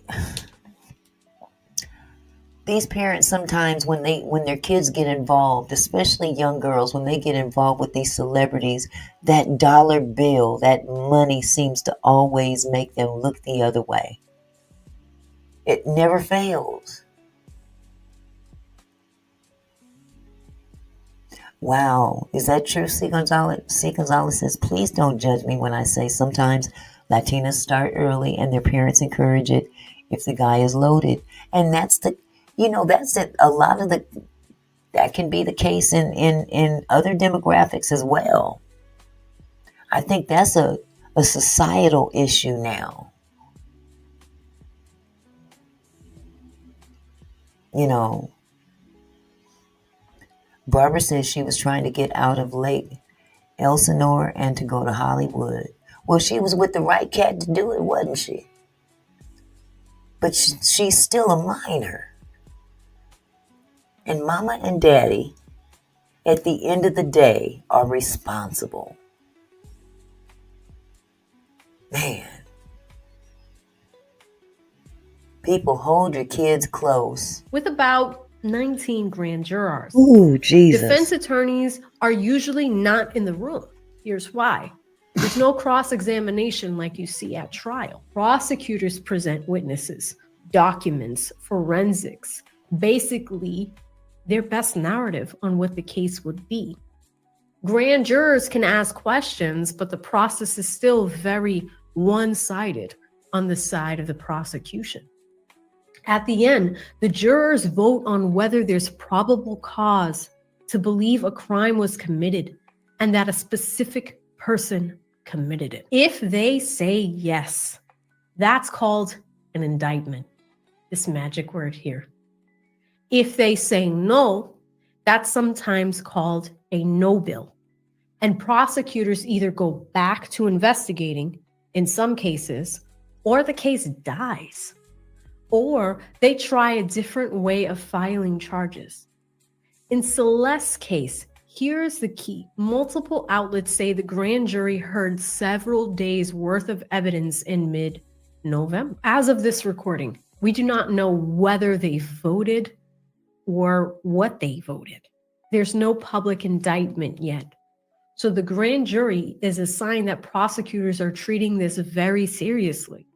these parents sometimes when their kids get involved, especially young girls, when they get involved with these celebrities, that dollar bill, that money seems to always make them look the other way. It never fails. Wow, is that true? C. Gonzalez says, please don't judge me when I say sometimes Latinas start early and their parents encourage it if the guy is loaded. And that's it. A lot of that can be the case in other demographics as well. I think that's a societal issue now. Barbara says she was trying to get out of Lake Elsinore and to go to Hollywood. Well, she was with the right cat to do it, wasn't she? But she's still a minor. And mama and daddy, at the end of the day, are responsible. Man. People, hold your kids close. With about 19 grand jurors. Ooh, Jesus. Defense attorneys are usually not in the room. Here's why. There's no cross-examination like you see at trial. Prosecutors present witnesses, documents, forensics, basically their best narrative on what the case would be. Grand jurors can ask questions, but the process is still very one-sided on the side of the prosecution. At the end, the jurors vote on whether there's probable cause to believe a crime was committed and that a specific person committed it. If they say yes, that's called an indictment, this magic word here. If they say no, that's sometimes called a no bill. And prosecutors either go back to investigating in some cases, or the case dies, or they try a different way of filing charges. In Celeste's case, here's the key. Multiple outlets say the grand jury heard several days worth of evidence in mid-November. As of this recording, we do not know whether they voted or what they voted. There's no public indictment yet. So the grand jury is a sign that prosecutors are treating this very seriously.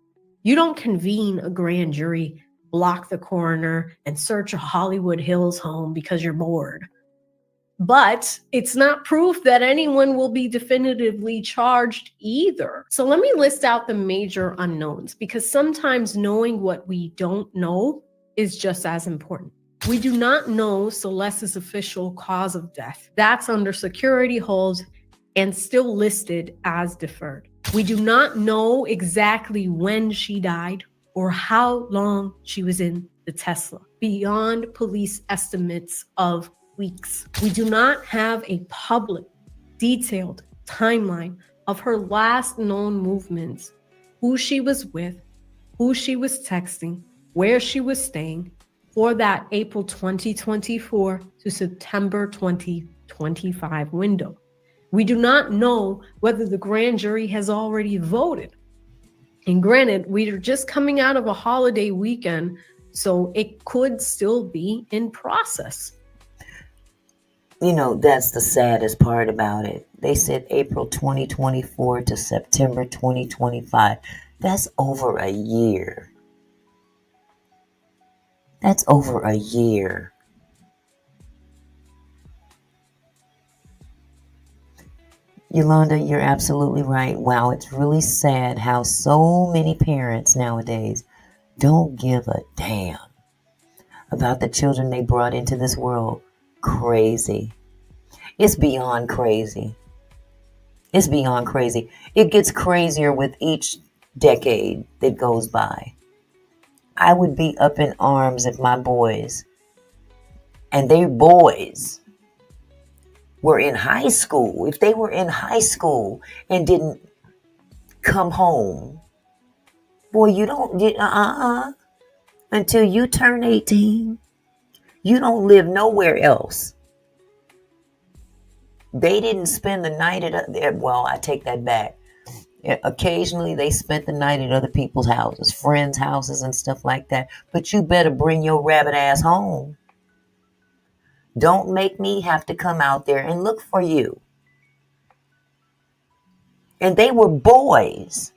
You don't convene a grand jury, block the coroner, and search a Hollywood Hills home because you're bored. But it's not proof that anyone will be definitively charged either. So let me list out the major unknowns, because sometimes knowing what we don't know is just as important. We do not know Celeste's official cause of death. That's under security hold and still listed as deferred. We do not know exactly when she died or how long she was in the Tesla, beyond police estimates of weeks. We do not have a public, detailed timeline of her last known movements, who she was with, who she was texting, where she was staying, for that April 2024 to September 2025 window. We do not know whether the grand jury has already voted. And granted, we're just coming out of a holiday weekend, so it could still be in process. You know, that's the saddest part about it. They said April 2024 to September 2025. That's over a year. That's over a year. Yolanda, you're absolutely right. Wow, it's really sad how so many parents nowadays don't give a damn about the children they brought into this world. Crazy. It's beyond crazy. It's beyond crazy. It gets crazier with each decade that goes by. I would be up in arms if my boys, and they boys, were in high school. If they were in high school and didn't come home, boy, you don't get, until you turn 18, you don't live nowhere else. They didn't spend the night at, well, I take that back. Occasionally they spent the night at other people's houses, friends' houses and stuff like that. But you better bring your rabbit ass home. Don't make me have to come out there and look for you. And they were boys.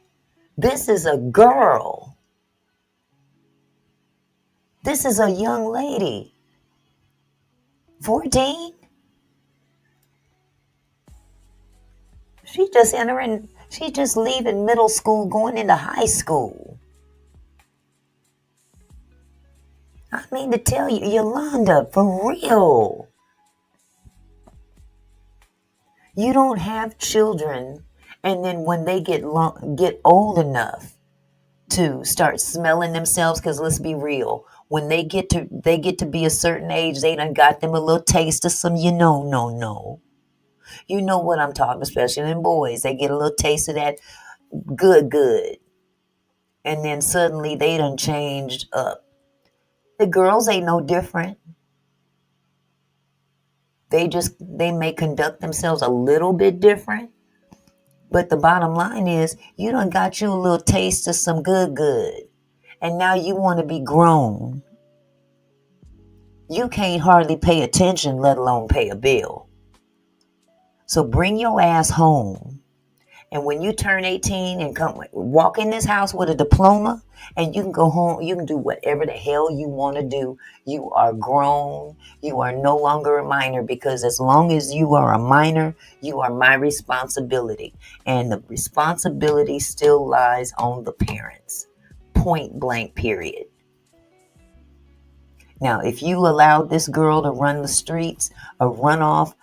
This is a girl. This is a young lady. 14? She's just leaving middle school, going into high school. I mean to tell you, Yolanda, for real. You don't have children, and then when they get old enough to start smelling themselves, because let's be real, when they get to be a certain age, they done got them a little taste of some, no. You know what I'm talking, especially in boys. They get a little taste of that good. And then suddenly they done changed up. The girls ain't no different. They may conduct themselves a little bit different. But the bottom line is, you done got you a little taste of some good. And now you want to be grown. You can't hardly pay attention, let alone pay a bill. So bring your ass home. And when you turn 18 and walk in this house with a diploma, and you can go home, you can do whatever the hell you want to do. You are grown. You are no longer a minor, because as long as you are a minor, you are my responsibility. And the responsibility still lies on the parents. Point blank, period. Now, if you allowed this girl to run the streets or run off,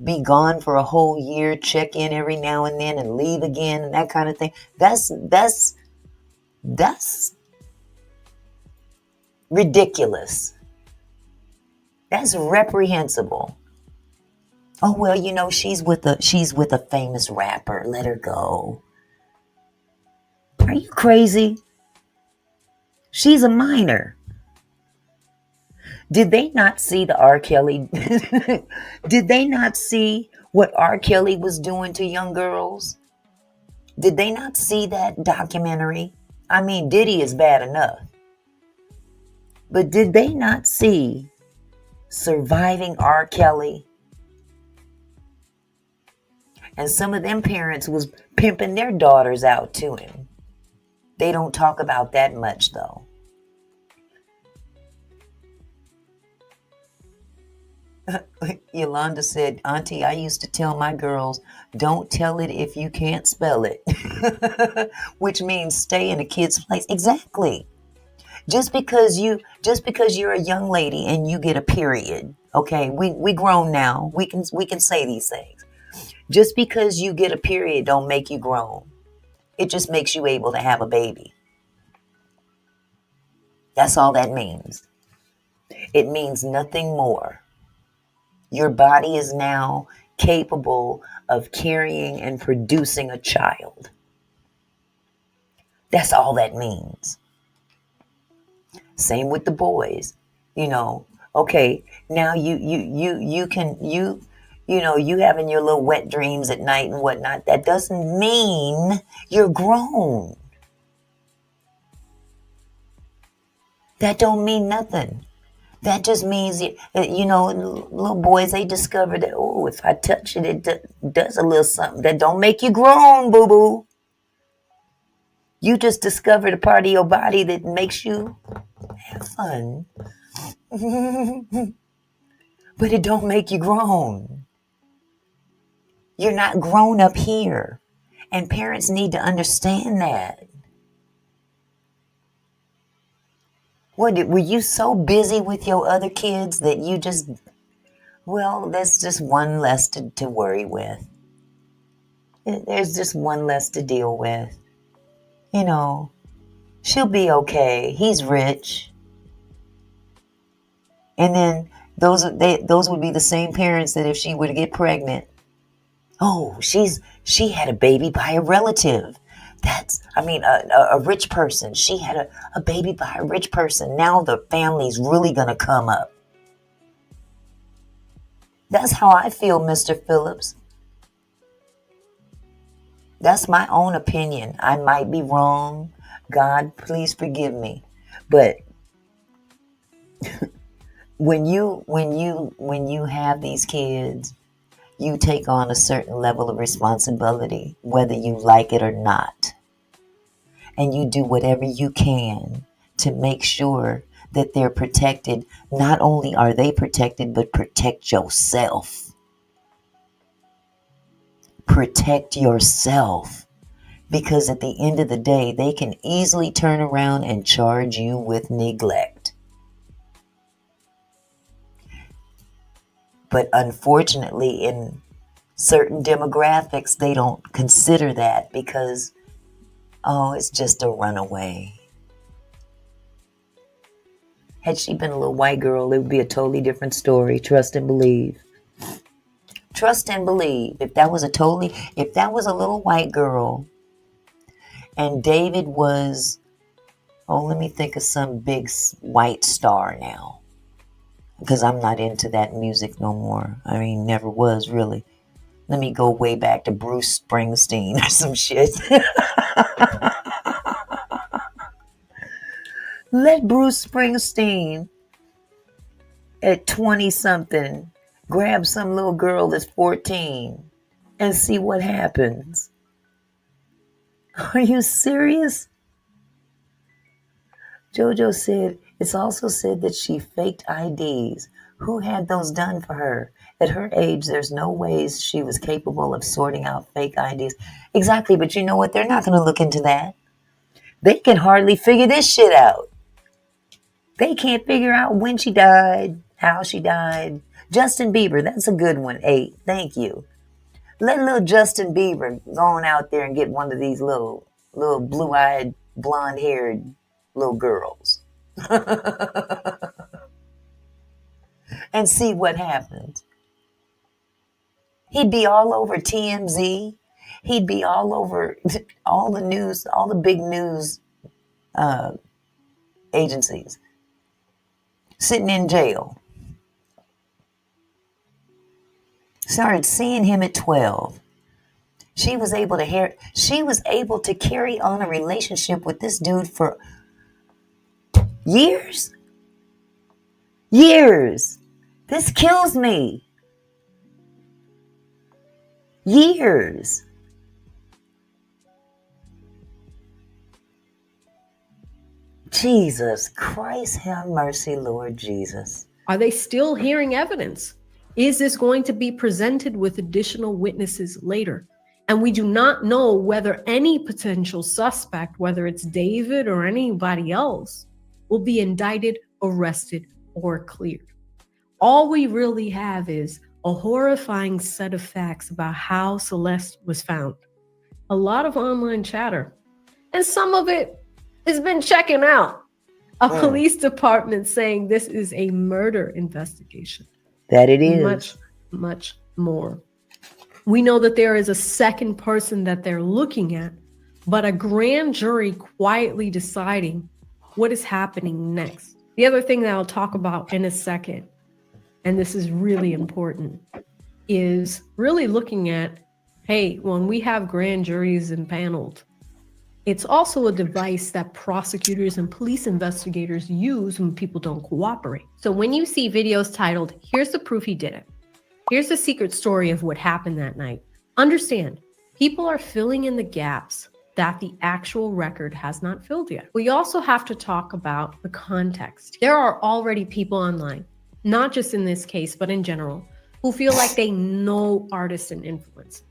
be gone for a whole year, check in every now and then and leave again and that kind of thing, that's ridiculous. That's reprehensible. Oh, well, she's with a famous rapper. Let her go. Are you crazy? She's a minor. Did they not see the R. Kelly? Did they not see what R. Kelly was doing to young girls? Did they not see that documentary? I mean, Diddy is bad enough. But did they not see Surviving R. Kelly? And some of them parents was pimping their daughters out to him. They don't talk about that much, though. Yolanda said, Auntie, I used to tell my girls, don't tell it if you can't spell it. Which means stay in a kid's place. Exactly. Just because you're a young lady and you get a period, okay, we grown now. We can say these things. Just because you get a period don't make you grown. It just makes you able to have a baby. That's all that means. It means nothing more. Your body is now capable of carrying and producing a child. That's all that means. Same with the boys. Okay, now you having your little wet dreams at night and whatnot. That doesn't mean you're grown. That don't mean nothing. That just means, you know, little boys, they discover that, oh, if I touch it, it does a little something. That don't make you grown, boo-boo. You just discovered a part of your body that makes you have fun. But it don't make you grown. You're not grown up here. And parents need to understand that. What, were you so busy with your other kids that you just, well, that's just one less to worry with. There's just one less to deal with. You know, she'll be okay. He's rich. And then those would be the same parents that if she were to get pregnant, oh, she had a baby by a relative. A rich person. She had a baby by a rich person. Now the family's really going to come up. That's how I feel, Mr. Phillips. That's my own opinion. I might be wrong. God, please forgive me. But when you have these kids, you take on a certain level of responsibility, whether you like it or not. And you do whatever you can to make sure that they're protected. Not only are they protected, but protect yourself. Protect yourself. Because at the end of the day, they can easily turn around and charge you with neglect. But unfortunately, in certain demographics, they don't consider that because, oh, it's just a runaway. Had she been a little white girl, it would be a totally different story. Trust and believe. Trust and believe. If that was a little white girl, and David was, oh, let me think of some big white star now. Because I'm not into that music no more. I mean, never was really. Let me go way back to Bruce Springsteen or some shit. Let Bruce Springsteen at 20-something grab some little girl that's 14 and see what happens. Are you serious? JoJo said, it's also said that she faked IDs. Who had those done for her? At her age, there's no ways she was capable of sorting out fake IDs. Exactly, but you know what? They're not going to look into that. They can hardly figure this shit out. They can't figure out when she died, how she died. Justin Bieber, that's a good one. 8, thank you. Let little Justin Bieber go on out there and get one of these little blue-eyed, blonde-haired little girls. And see what happens. He'd be all over TMZ. He'd be all over all the news, all the big news agencies. Sitting in jail. Started seeing him at 12. She was able to carry on a relationship with this dude for years. Years. This kills me. Years. Jesus Christ, have mercy, Lord Jesus. Are they still hearing evidence? Is this going to be presented with additional witnesses later? And we do not know whether any potential suspect, whether it's David or anybody else, will be indicted, arrested, or cleared. All we really have is a horrifying set of facts about how Celeste was found. A lot of online chatter. And some of it has been checking out. A police department saying this is a murder investigation. That it is. Much, much more. We know that there is a second person that they're looking at, but a grand jury quietly deciding what is happening next. The other thing that I'll talk about in a second, and this is really important, is really looking at, hey, when we have grand juries impaneled, It's also a device that prosecutors and police investigators use when people don't cooperate. So when you see videos titled, "Here's the proof he did it," "Here's the secret story of what happened that night," understand, people are filling in the gaps that the actual record has not filled yet. We also have to talk about the context. There are already people online, not just in this case, but in general, who feel like they know artists and influencers.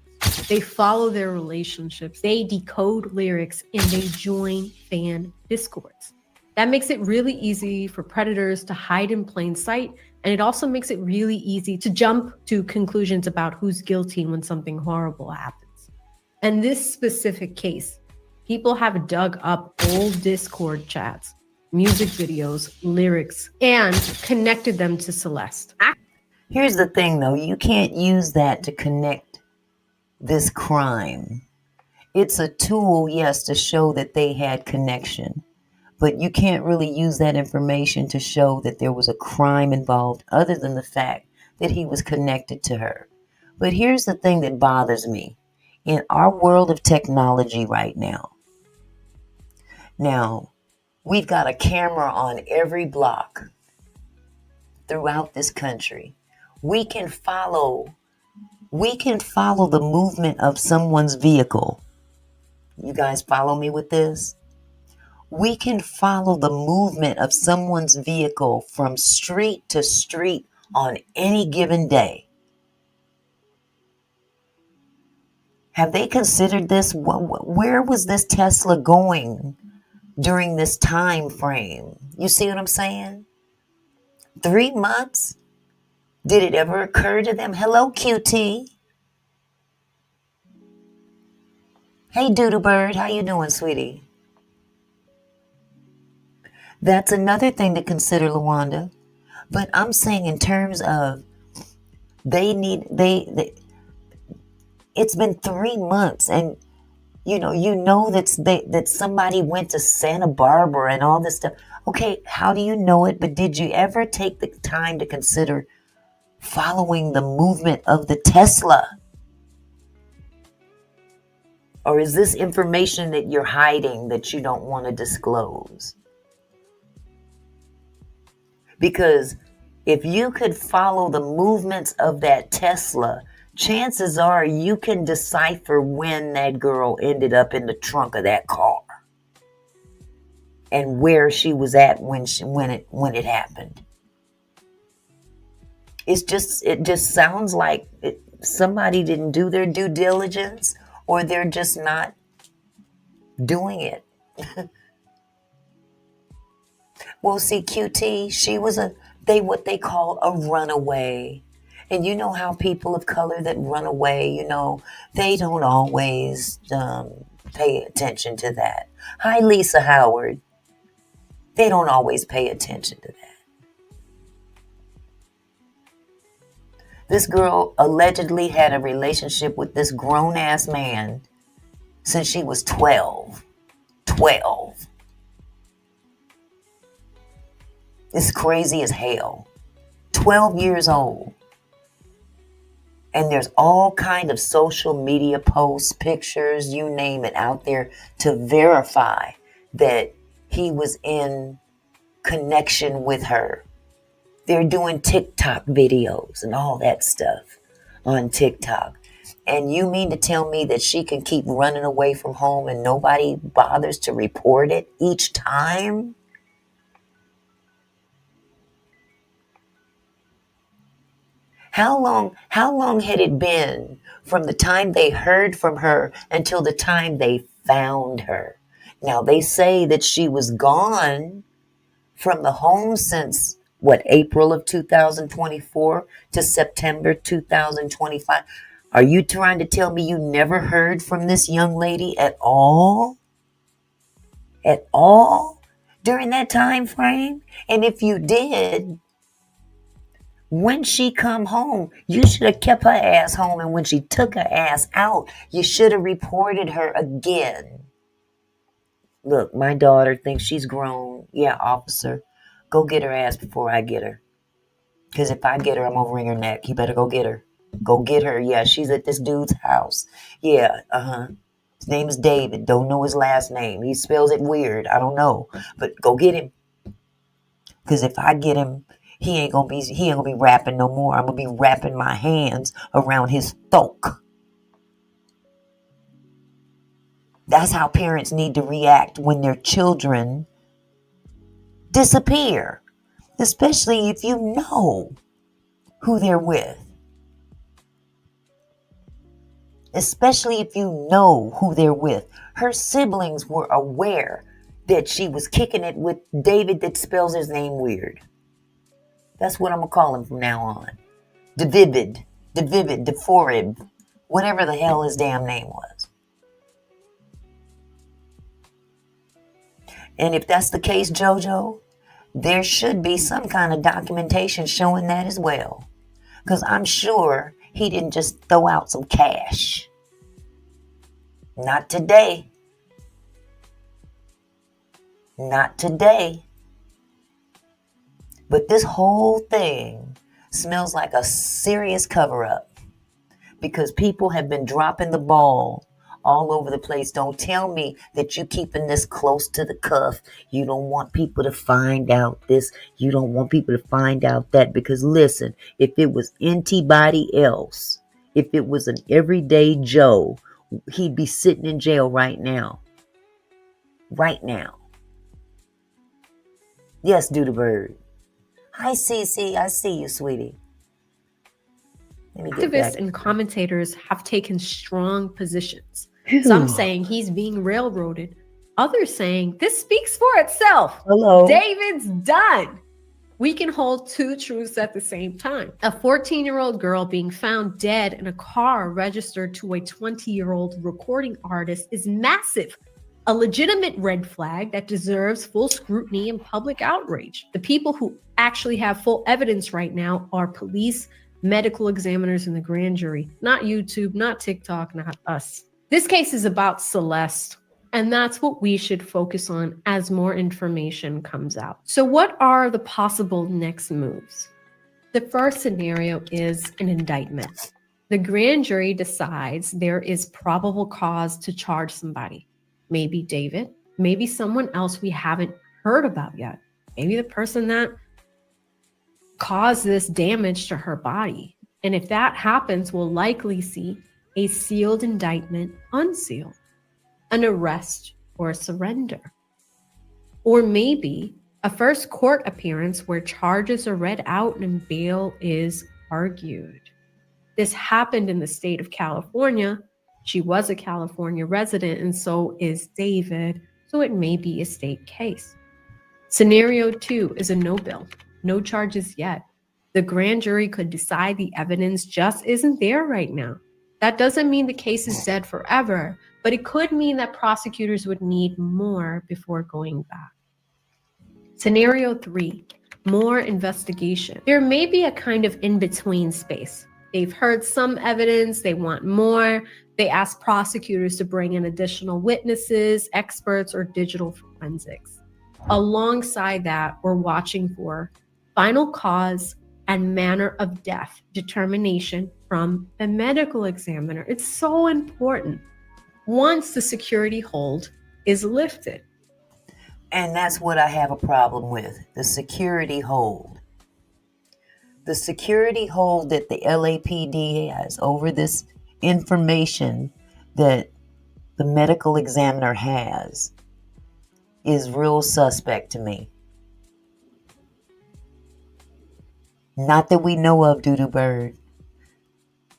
They follow their relationships, they decode lyrics, and they join fan discords. That makes it really easy for predators to hide in plain sight, and it also makes it really easy to jump to conclusions about who's guilty when something horrible happens. In this specific case, people have dug up old Discord chats, music videos, lyrics, and connected them to Celeste. Here's the thing, though. You can't use that to connect this crime. It's a tool, yes, to show that they had connection. But you can't really use that information to show that there was a crime involved other than the fact that he was connected to her. But here's the thing that bothers me. In our world of technology right now, we've got a camera on every block throughout this country. We can follow the movement of someone's vehicle. You guys follow me with this? We can follow the movement of someone's vehicle from street to street on any given day. Have they considered this? Where was this Tesla going during this time frame? You see what I'm saying? 3 months? Did it ever occur to them? Hello, QT. Hey, Doodle Bird. How you doing, sweetie? That's another thing to consider, Lawanda. But I'm saying in terms of it's been 3 months, and you know that somebody went to Santa Barbara and all this stuff. Okay, how do you know it? But did you ever take the time to consider following the movement of the Tesla? Or is this information that you're hiding that you don't want to disclose? Because if you could follow the movements of that Tesla, chances are you can decipher when that girl ended up in the trunk of that car and where she was at when it happened. It just sounds like somebody didn't do their due diligence, or they're just not doing it. Well, see, QT, she was what they call a runaway. And you know how people of color that run away, they don't always pay attention to that. Hi, Lisa Howard. They don't always pay attention to that. This girl allegedly had a relationship with this grown-ass man since she was 12. 12. It's crazy as hell. 12 years old. And there's all kind of social media posts, pictures, you name it, out there to verify that he was in connection with her. They're doing TikTok videos and all that stuff on TikTok. And you mean to tell me that she can keep running away from home and nobody bothers to report it each time? How long had it been from the time they heard from her until the time they found her? Now, they say that she was gone from the home since, April of 2024 to September 2025. Are you trying to tell me you never heard from this young lady at all? At all? During that time frame? And if you did, when she come home, you should have kept her ass home. And when she took her ass out, you should have reported her again. Look, my daughter thinks she's grown. Yeah, officer, go get her ass before I get her. Because if I get her, I'm going to wring her neck. You better go get her. Go get her. Yeah, she's at this dude's house. Yeah, His name is David. Don't know his last name. He spells it weird. I don't know. But go get him. Because if I get him, he ain't gonna be rapping no more. I'm gonna be wrapping my hands around his throat. That's how parents need to react when their children disappear, especially if you know who they're with. Especially if you know who they're with. Her siblings were aware that she was kicking it with David that spells his name weird. That's what I'm going to call him from now on. DeForib, whatever the hell his damn name was. And if that's the case, JoJo, there should be some kind of documentation showing that as well. Because I'm sure he didn't just throw out some cash. Not today. Not today. But this whole thing smells like a serious cover-up. Because people have been dropping the ball all over the place. Don't tell me that you're keeping this close to the cuff. You don't want people to find out this. You don't want people to find out that. Because listen, if it was anybody else, if it was an everyday Joe, he'd be sitting in jail right now. Right now. Yes, Doodle Bird. Hi, Cece. I see you, sweetie. Activists and commentators have taken strong positions. Some saying he's being railroaded. Others saying this speaks for itself. Hello. David's done. We can hold two truths at the same time. A 14-year-old girl being found dead in a car registered to a 20-year-old recording artist is massive. A legitimate red flag that deserves full scrutiny and public outrage. The people who actually have full evidence right now are police, medical examiners, and the grand jury. Not YouTube, not TikTok, not us. This case is about Celeste, and that's what we should focus on as more information comes out. So what are the possible next moves? The first scenario is an indictment. The grand jury decides there is probable cause to charge somebody. Maybe David, maybe someone else we haven't heard about yet. Maybe the person that caused this damage to her body. And if that happens, we'll likely see a sealed indictment unsealed, an arrest or a surrender. Or maybe a first court appearance where charges are read out and bail is argued. This happened in the state of California. She was a California resident, and so is David, so it may be a state case. Scenario 2 is a no bill, no charges yet. The grand jury could decide the evidence just isn't there right now. That doesn't mean the case is dead forever, but it could mean that prosecutors would need more before going back. Scenario 3, more investigation. There may be a kind of in-between space. They've heard some evidence, they want more. They ask prosecutors to bring in additional witnesses, experts, or digital forensics. Alongside that, we're watching for final cause and manner of death determination from a medical examiner. It's so important once the security hold is lifted. And that's what I have a problem with, the security hold. The security hold that the LAPD has over this information that the medical examiner has is real suspect to me. Not that we know of, Doodoo Bird.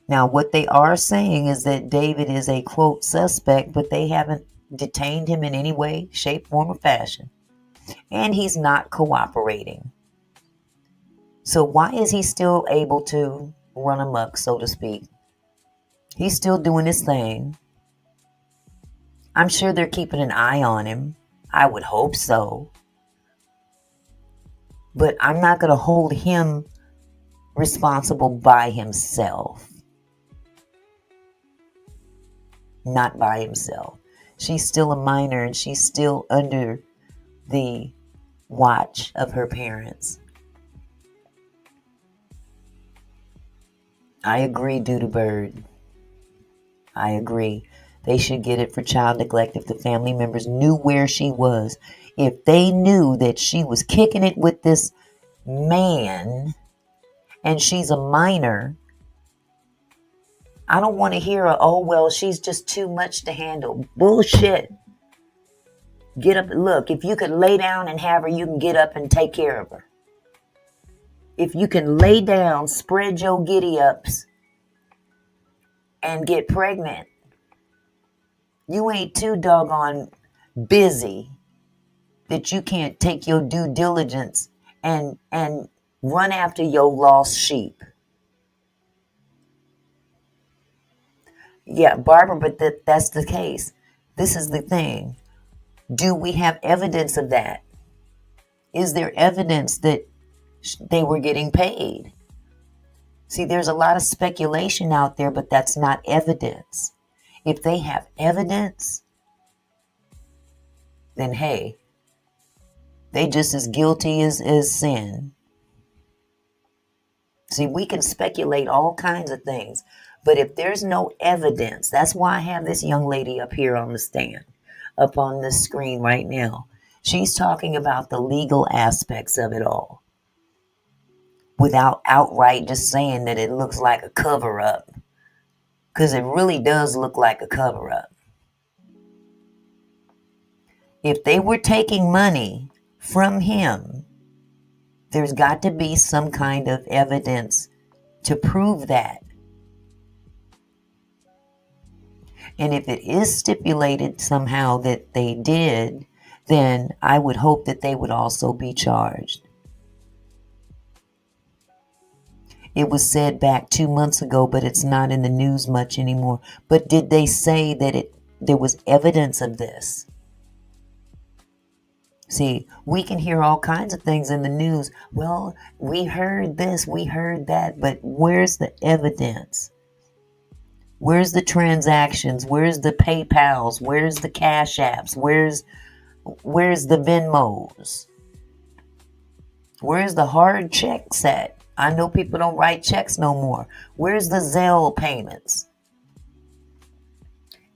Now, what they are saying is that David is a, quote, suspect, but they haven't detained him in any way, shape, form, or fashion. And he's not cooperating. So why is he still able to run amok, so to speak? He's still doing his thing. I'm sure they're keeping an eye on him. I would hope so. But I'm not going to hold him responsible by himself. Not by himself. She's still a minor and she's still under the watch of her parents. I agree, Doodoo Bird. I agree. They should get it for child neglect if the family members knew where she was. If they knew that she was kicking it with this man and she's a minor, I don't want to hear a, oh, well, she's just too much to handle. Bullshit. Get up. Look, if you could lay down and have her, you can get up and take care of her. If you can lay down, spread your giddy ups, and get pregnant, you ain't too doggone busy that you can't take your due diligence and run after your lost sheep. Yeah, Barbara, but that's the case. This is the thing. Do we have evidence of that? Is there evidence that they were getting paid? See, there's a lot of speculation out there, but that's not evidence. If they have evidence, then hey, they just as guilty as sin. See, we can speculate all kinds of things, but if there's no evidence, that's why I have this young lady up here on the stand, up on the screen right now. She's talking about the legal aspects of it all without outright just saying that it looks like a cover-up, because it really does look like a cover-up. If they were taking money from him, there's got to be some kind of evidence to prove that. And if it is stipulated somehow that they did, then I would hope that they would also be charged. It was said back 2 months ago, but it's not in the news much anymore. But did they say that there was evidence of this? See, we can hear all kinds of things in the news. Well, we heard this, we heard that, but where's the evidence? Where's the transactions? Where's the PayPals? Where's the Cash Apps? Where's the Venmos? Where's the hard checks at? I know people don't write checks no more. Where's the Zelle payments?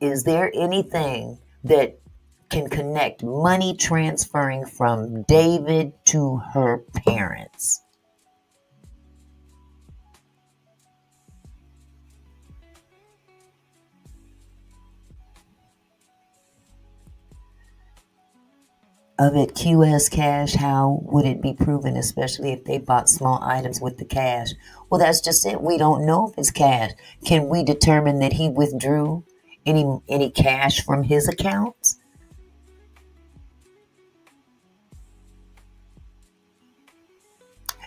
Is there anything that can connect money transferring from David to her parents? Of it, QS cash, how would it be proven, especially if they bought small items with the cash? Well, that's just it. We don't know if it's cash. Can we determine that he withdrew any cash from his accounts?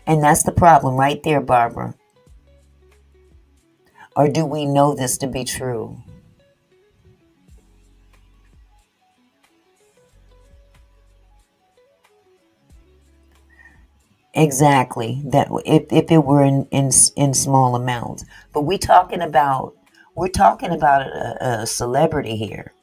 And that's the problem right there, Barbara. Or do we know this to be true? Exactly. That if it were in small amounts, but we're talking about a celebrity here.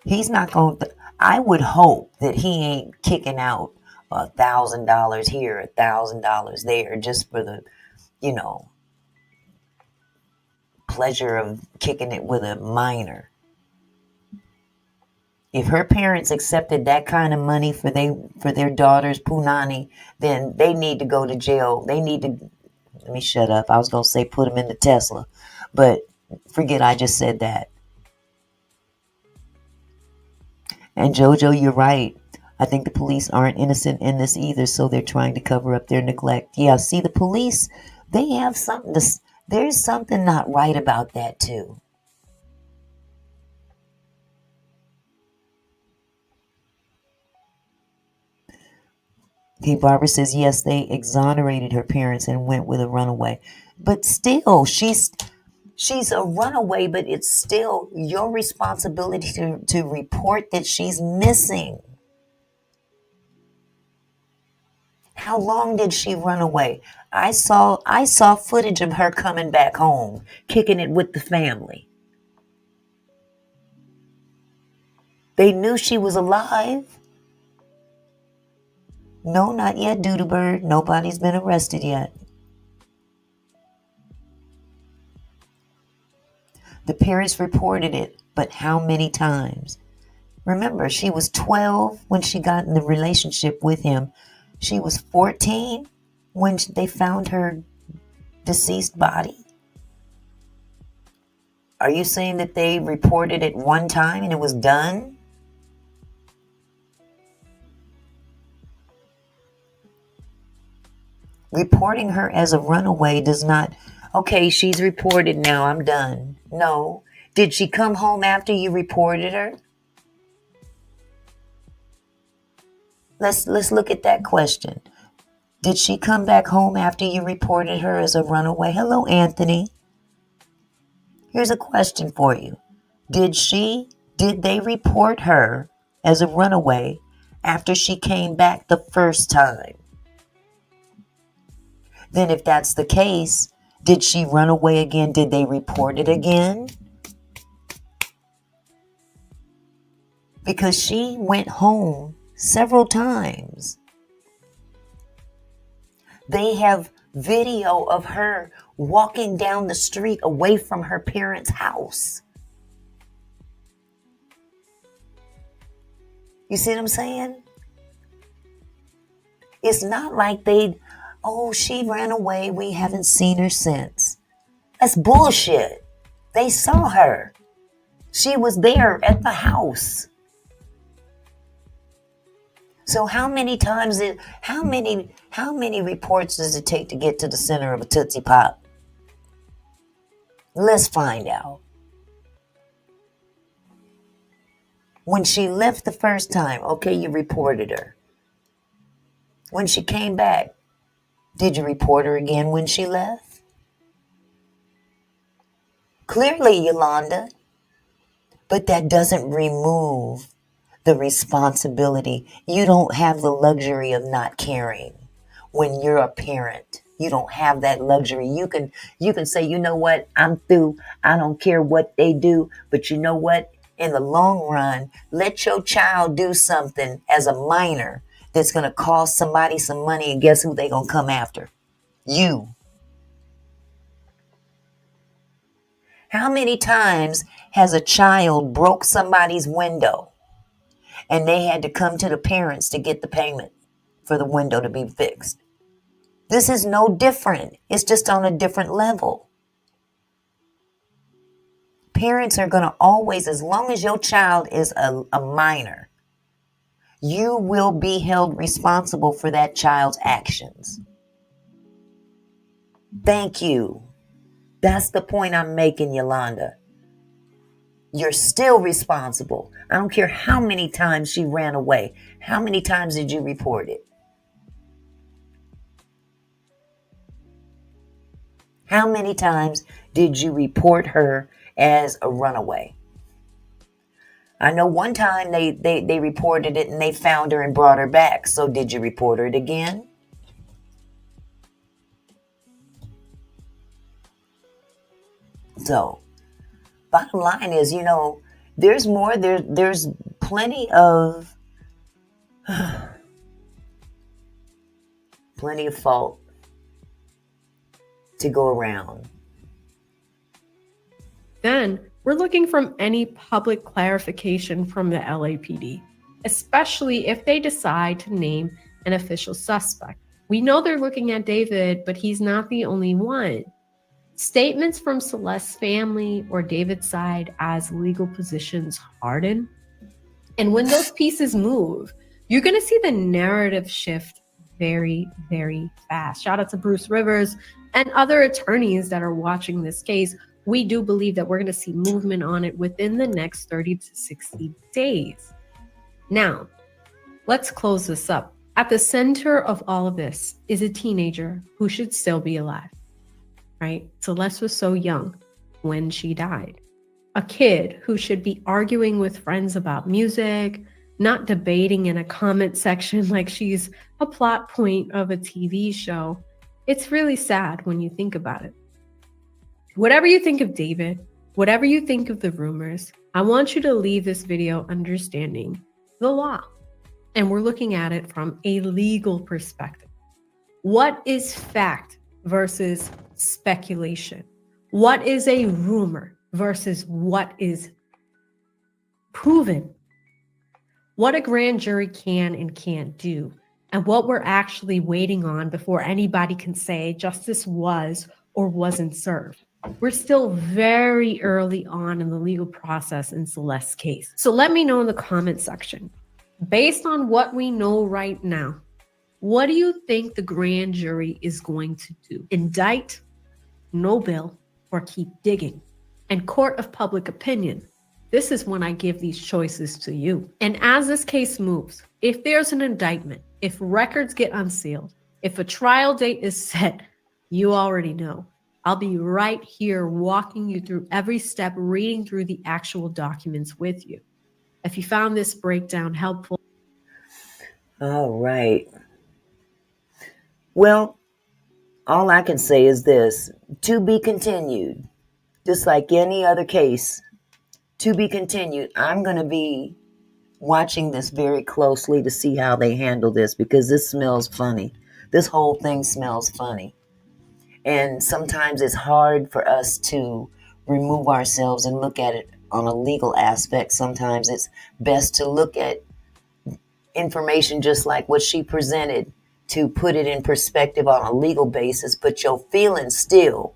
He's not going to. I would hope that he ain't kicking out $1,000 here, $1,000 there, just for the, pleasure of kicking it with a minor. If her parents accepted that kind of money for their daughter's punani, then they need to go to jail. They need to, let me shut up. I was going to say put them in the Tesla, but forget I just said that. And JoJo, you're right. I think the police aren't innocent in this either, so they're trying to cover up their neglect. Yeah, see, the police, they have something to, there's something not right about that too. Okay, Barbara says, yes, they exonerated her parents and went with a runaway. But still, she's a runaway, but it's still your responsibility to report that she's missing. How long did she run away? I saw footage of her coming back home, kicking it with the family. They knew she was alive. No, not yet, Doodle Bird. Nobody's been arrested yet. The parents reported it, but how many times? Remember, she was 12 when she got in the relationship with him. She was 14 when they found her deceased body. Are you saying that they reported it one time and it was done? Reporting her as a runaway does not, okay, she's reported now, I'm done. No. Did she come home after you reported her? Let's look at that question. Did she come back home after you reported her as a runaway? Hello, Anthony. Here's a question for you. Did they report her as a runaway after she came back the first time? Then if that's the case, did she run away again? Did they report it again? Because she went home several times. They have video of her walking down the street away from her parents' house. You see what I'm saying? It's not like she ran away, we haven't seen her since. That's bullshit. They saw her. She was there at the house. So how many reports does it take to get to the center of a Tootsie Pop? Let's find out. When she left the first time, okay, you reported her. When she came back, did you report her again when she left? Clearly, Yolanda. But that doesn't remove the responsibility. You don't have the luxury of not caring when you're a parent. You don't have that luxury. You can say, you know what, I'm through. I don't care what they do. But you know what? In the long run, let your child do something as a minor that's going to cost somebody some money, and guess who they going to come after? You. How many times has a child broke somebody's window and they had to come to the parents to get the payment for the window to be fixed? This is no different. It's just on a different level. Parents are going to always, as long as your child is a minor, you will be held responsible for that child's actions. Thank you. That's the point I'm making, Yolanda. You're still responsible. I don't care how many times she ran away. How many times did you report it? How many times did you report her as a runaway? I know one time they reported it and they found her and brought her back. So did you report her again? So, bottom line is, there's more. There's plenty of fault to go around. Then we're looking from any public clarification from the LAPD, especially if they decide to name an official suspect. We know they're looking at David, but he's not the only one. Statements from Celeste's family or David's side as legal positions harden. And when those pieces move, you're going to see the narrative shift very, very fast. Shout out to Bruce Rivers and other attorneys that are watching this case. We do believe that we're going to see movement on it within the next 30 to 60 days. Now, let's close this up. At the center of all of this is a teenager who should still be alive. Right? Celeste was so young when she died. A kid who should be arguing with friends about music, not debating in a comment section like she's a plot point of a TV show. It's really sad when you think about it. Whatever you think of David, whatever you think of the rumors, I want you to leave this video understanding the law. And we're looking at it from a legal perspective. What is fact versus speculation? What is a rumor versus what is proven, what a grand jury can and can't do, and what we're actually waiting on before anybody can say justice was or wasn't served. We're still very early on in the legal process in Celeste's case. So let me know in the comment section, based on what we know right now, what do you think the grand jury is going to do? Indict, no bail, or keep digging? And court of public opinion, this is when I give these choices to you. And as this case moves, if there's an indictment, if records get unsealed, if a trial date is set, you already know. I'll be right here walking you through every step, reading through the actual documents with you. If you found this breakdown helpful. All right. Well, all I can say is this: to be continued. Just like any other case, to be continued. I'm going to be watching this very closely to see how they handle this, because this smells funny. This whole thing smells funny. And sometimes it's hard for us to remove ourselves and look at it on a legal aspect. Sometimes it's best to look at information just like what she presented, to put it in perspective on a legal basis, but your feelings still,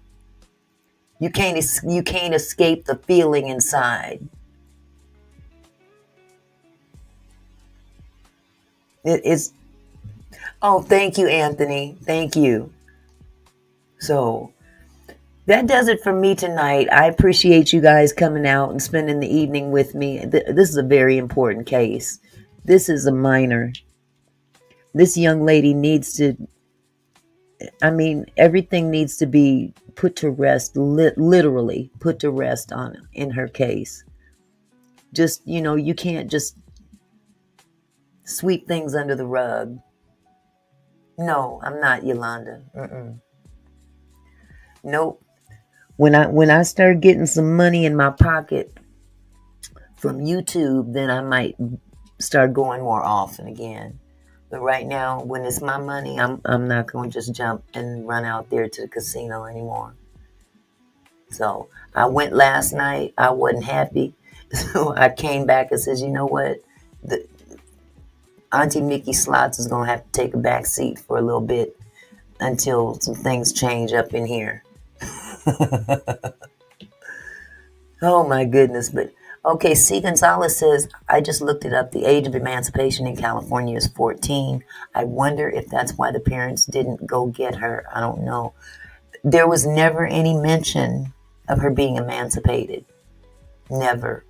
you can't escape the feeling inside. It is. Oh, thank you, Anthony. Thank you. So that does it for me tonight. I appreciate you guys coming out and spending the evening with me. This is a very important case. This is a minor. This young lady needs to, everything needs to be put to rest, literally put to rest in her case. Just, you can't just sweep things under the rug. No, I'm not, Yolanda. Nope. When I start getting some money in my pocket from YouTube, then I might start going more often again. But right now, when it's my money, I'm not going to just jump and run out there to the casino anymore. So I went last night. I wasn't happy. So I came back and says, you know what? Auntie Mickey Slots is going to have to take a back seat for a little bit until some things change up in here. Oh my goodness. But okay, C. Gonzalez says, I just looked it up. The age of emancipation in California is 14. I wonder if that's why the parents didn't go get her. I don't know. There was never any mention of her being emancipated. Never.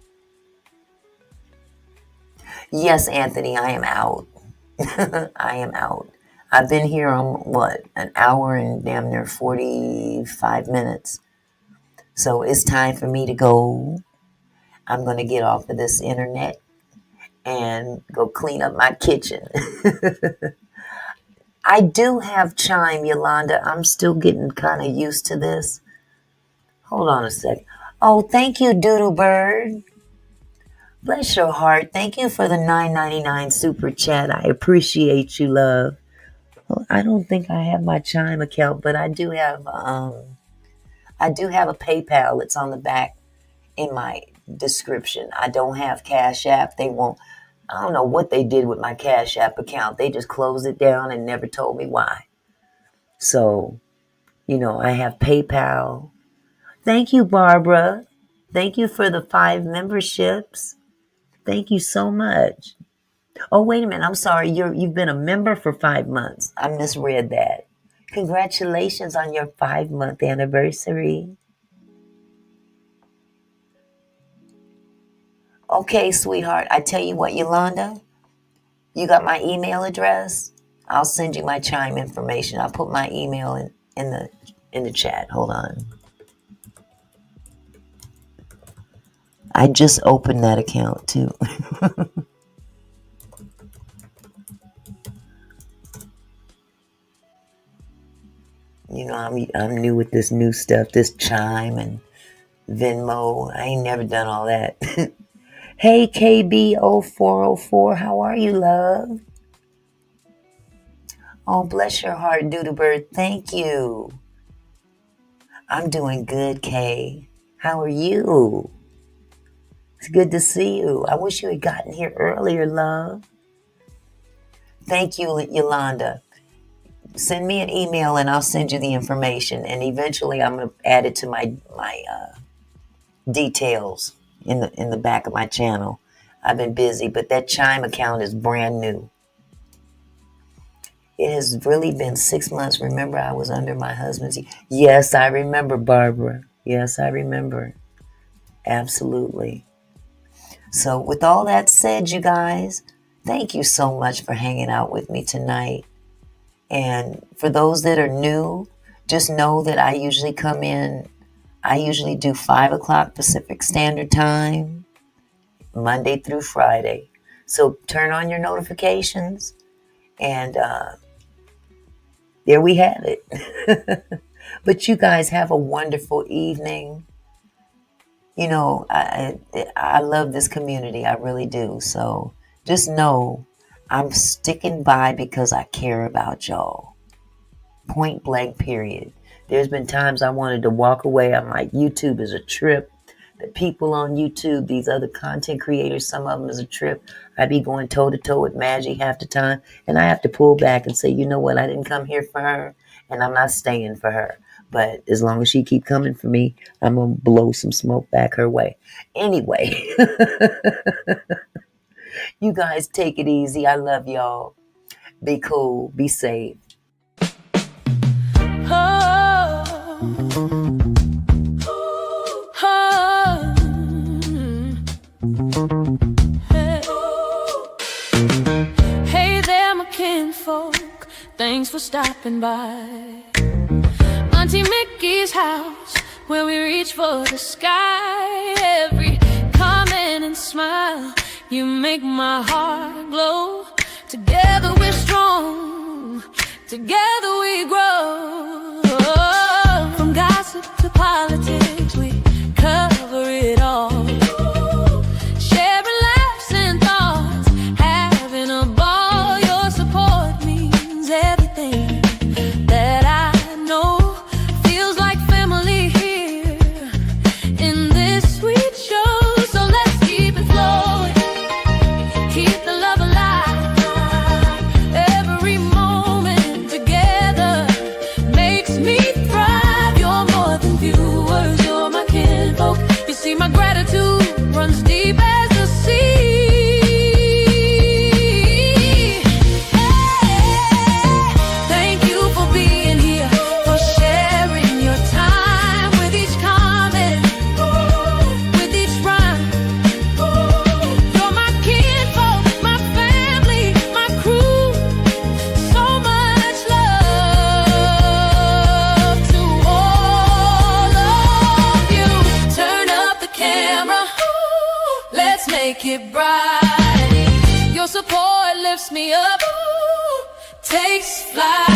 Yes, Anthony, I am out. I am out. I've been here on an hour and damn near 45 minutes. So it's time for me to go. I'm going to get off of this internet and go clean up my kitchen. I do have chime, Yolanda. I'm still getting kind of used to this. Hold on a sec. Oh, thank you, Doodle Bird. Bless your heart. Thank you for the $9.99 super chat. I appreciate you, love. Well, I don't think I have my Chime account, but I do have a PayPal. It's on the back in my description. I don't have Cash App. I don't know what they did with my Cash App account. They just closed it down and never told me why. So, I have PayPal. Thank you, Barbara. Thank you for the 5 memberships. Thank you so much. Oh, wait a minute. I'm sorry. You've been a member for 5 months. I misread that. Congratulations on your 5-month anniversary. Okay, sweetheart. I tell you what, Yolanda, you got my email address? I'll send you my Chime information. I'll put my email in the chat. Hold on. I just opened that account too. I'm new with this new stuff, this Chime and Venmo. I ain't never done all that. Hey, KB0404, how are you, love? Oh, bless your heart, Doodle Bird. Thank you. I'm doing good, Kay. How are you? It's good to see you. I wish you had gotten here earlier, love. Thank you, Yolanda. Send me an email and I'll send you the information. And eventually I'm going to add it to my details in the back of my channel. I've been busy, but that Chime account is brand new. It has really been 6 months. Remember, I was under my husband's. Yes, I remember, Barbara. Yes, I remember. Absolutely. So with all that said, you guys, thank you so much for hanging out with me tonight. And for those that are new, just know that I usually come in. I usually do 5 o'clock Pacific Standard Time, Monday through Friday. So turn on your notifications. And there we have it. But you guys have a wonderful evening. You know, I love this community. I really do. So just know I'm sticking by because I care about y'all. Point blank, period. There's been times I wanted to walk away. I'm like, YouTube is a trip. The people on YouTube, these other content creators, some of them is a trip. I be going toe to toe with Maggie half the time. And I have to pull back and say, you know what? I didn't come here for her and I'm not staying for her. But as long as she keep coming for me, I'm going to blow some smoke back her way. Anyway, you guys take it easy. I love y'all. Be cool. Be safe. Hey there, my kinfolk, thanks for stopping by. Auntie Mickey's house, where we reach for the sky. Every comment and smile, you make my heart glow. Together we're strong, together we grow. From gossip to politics, we cover it all. Sharing laughs and thoughts, having a ball. Your support means everything that I know. Feels like family here in this sweet show. So let's keep it flowing, keep the love alive. Every moment together makes me thrive. You're more than viewers, you're my kinfolk. You see, my gratitude runs deep as the sea. Thank you for being here, for sharing your time with each comment, with each rhyme. You're my kinfolk, my family, my crew. So much love to all of you. Turn up the camera, let's make it bright. Your support lifts me up, takes flight.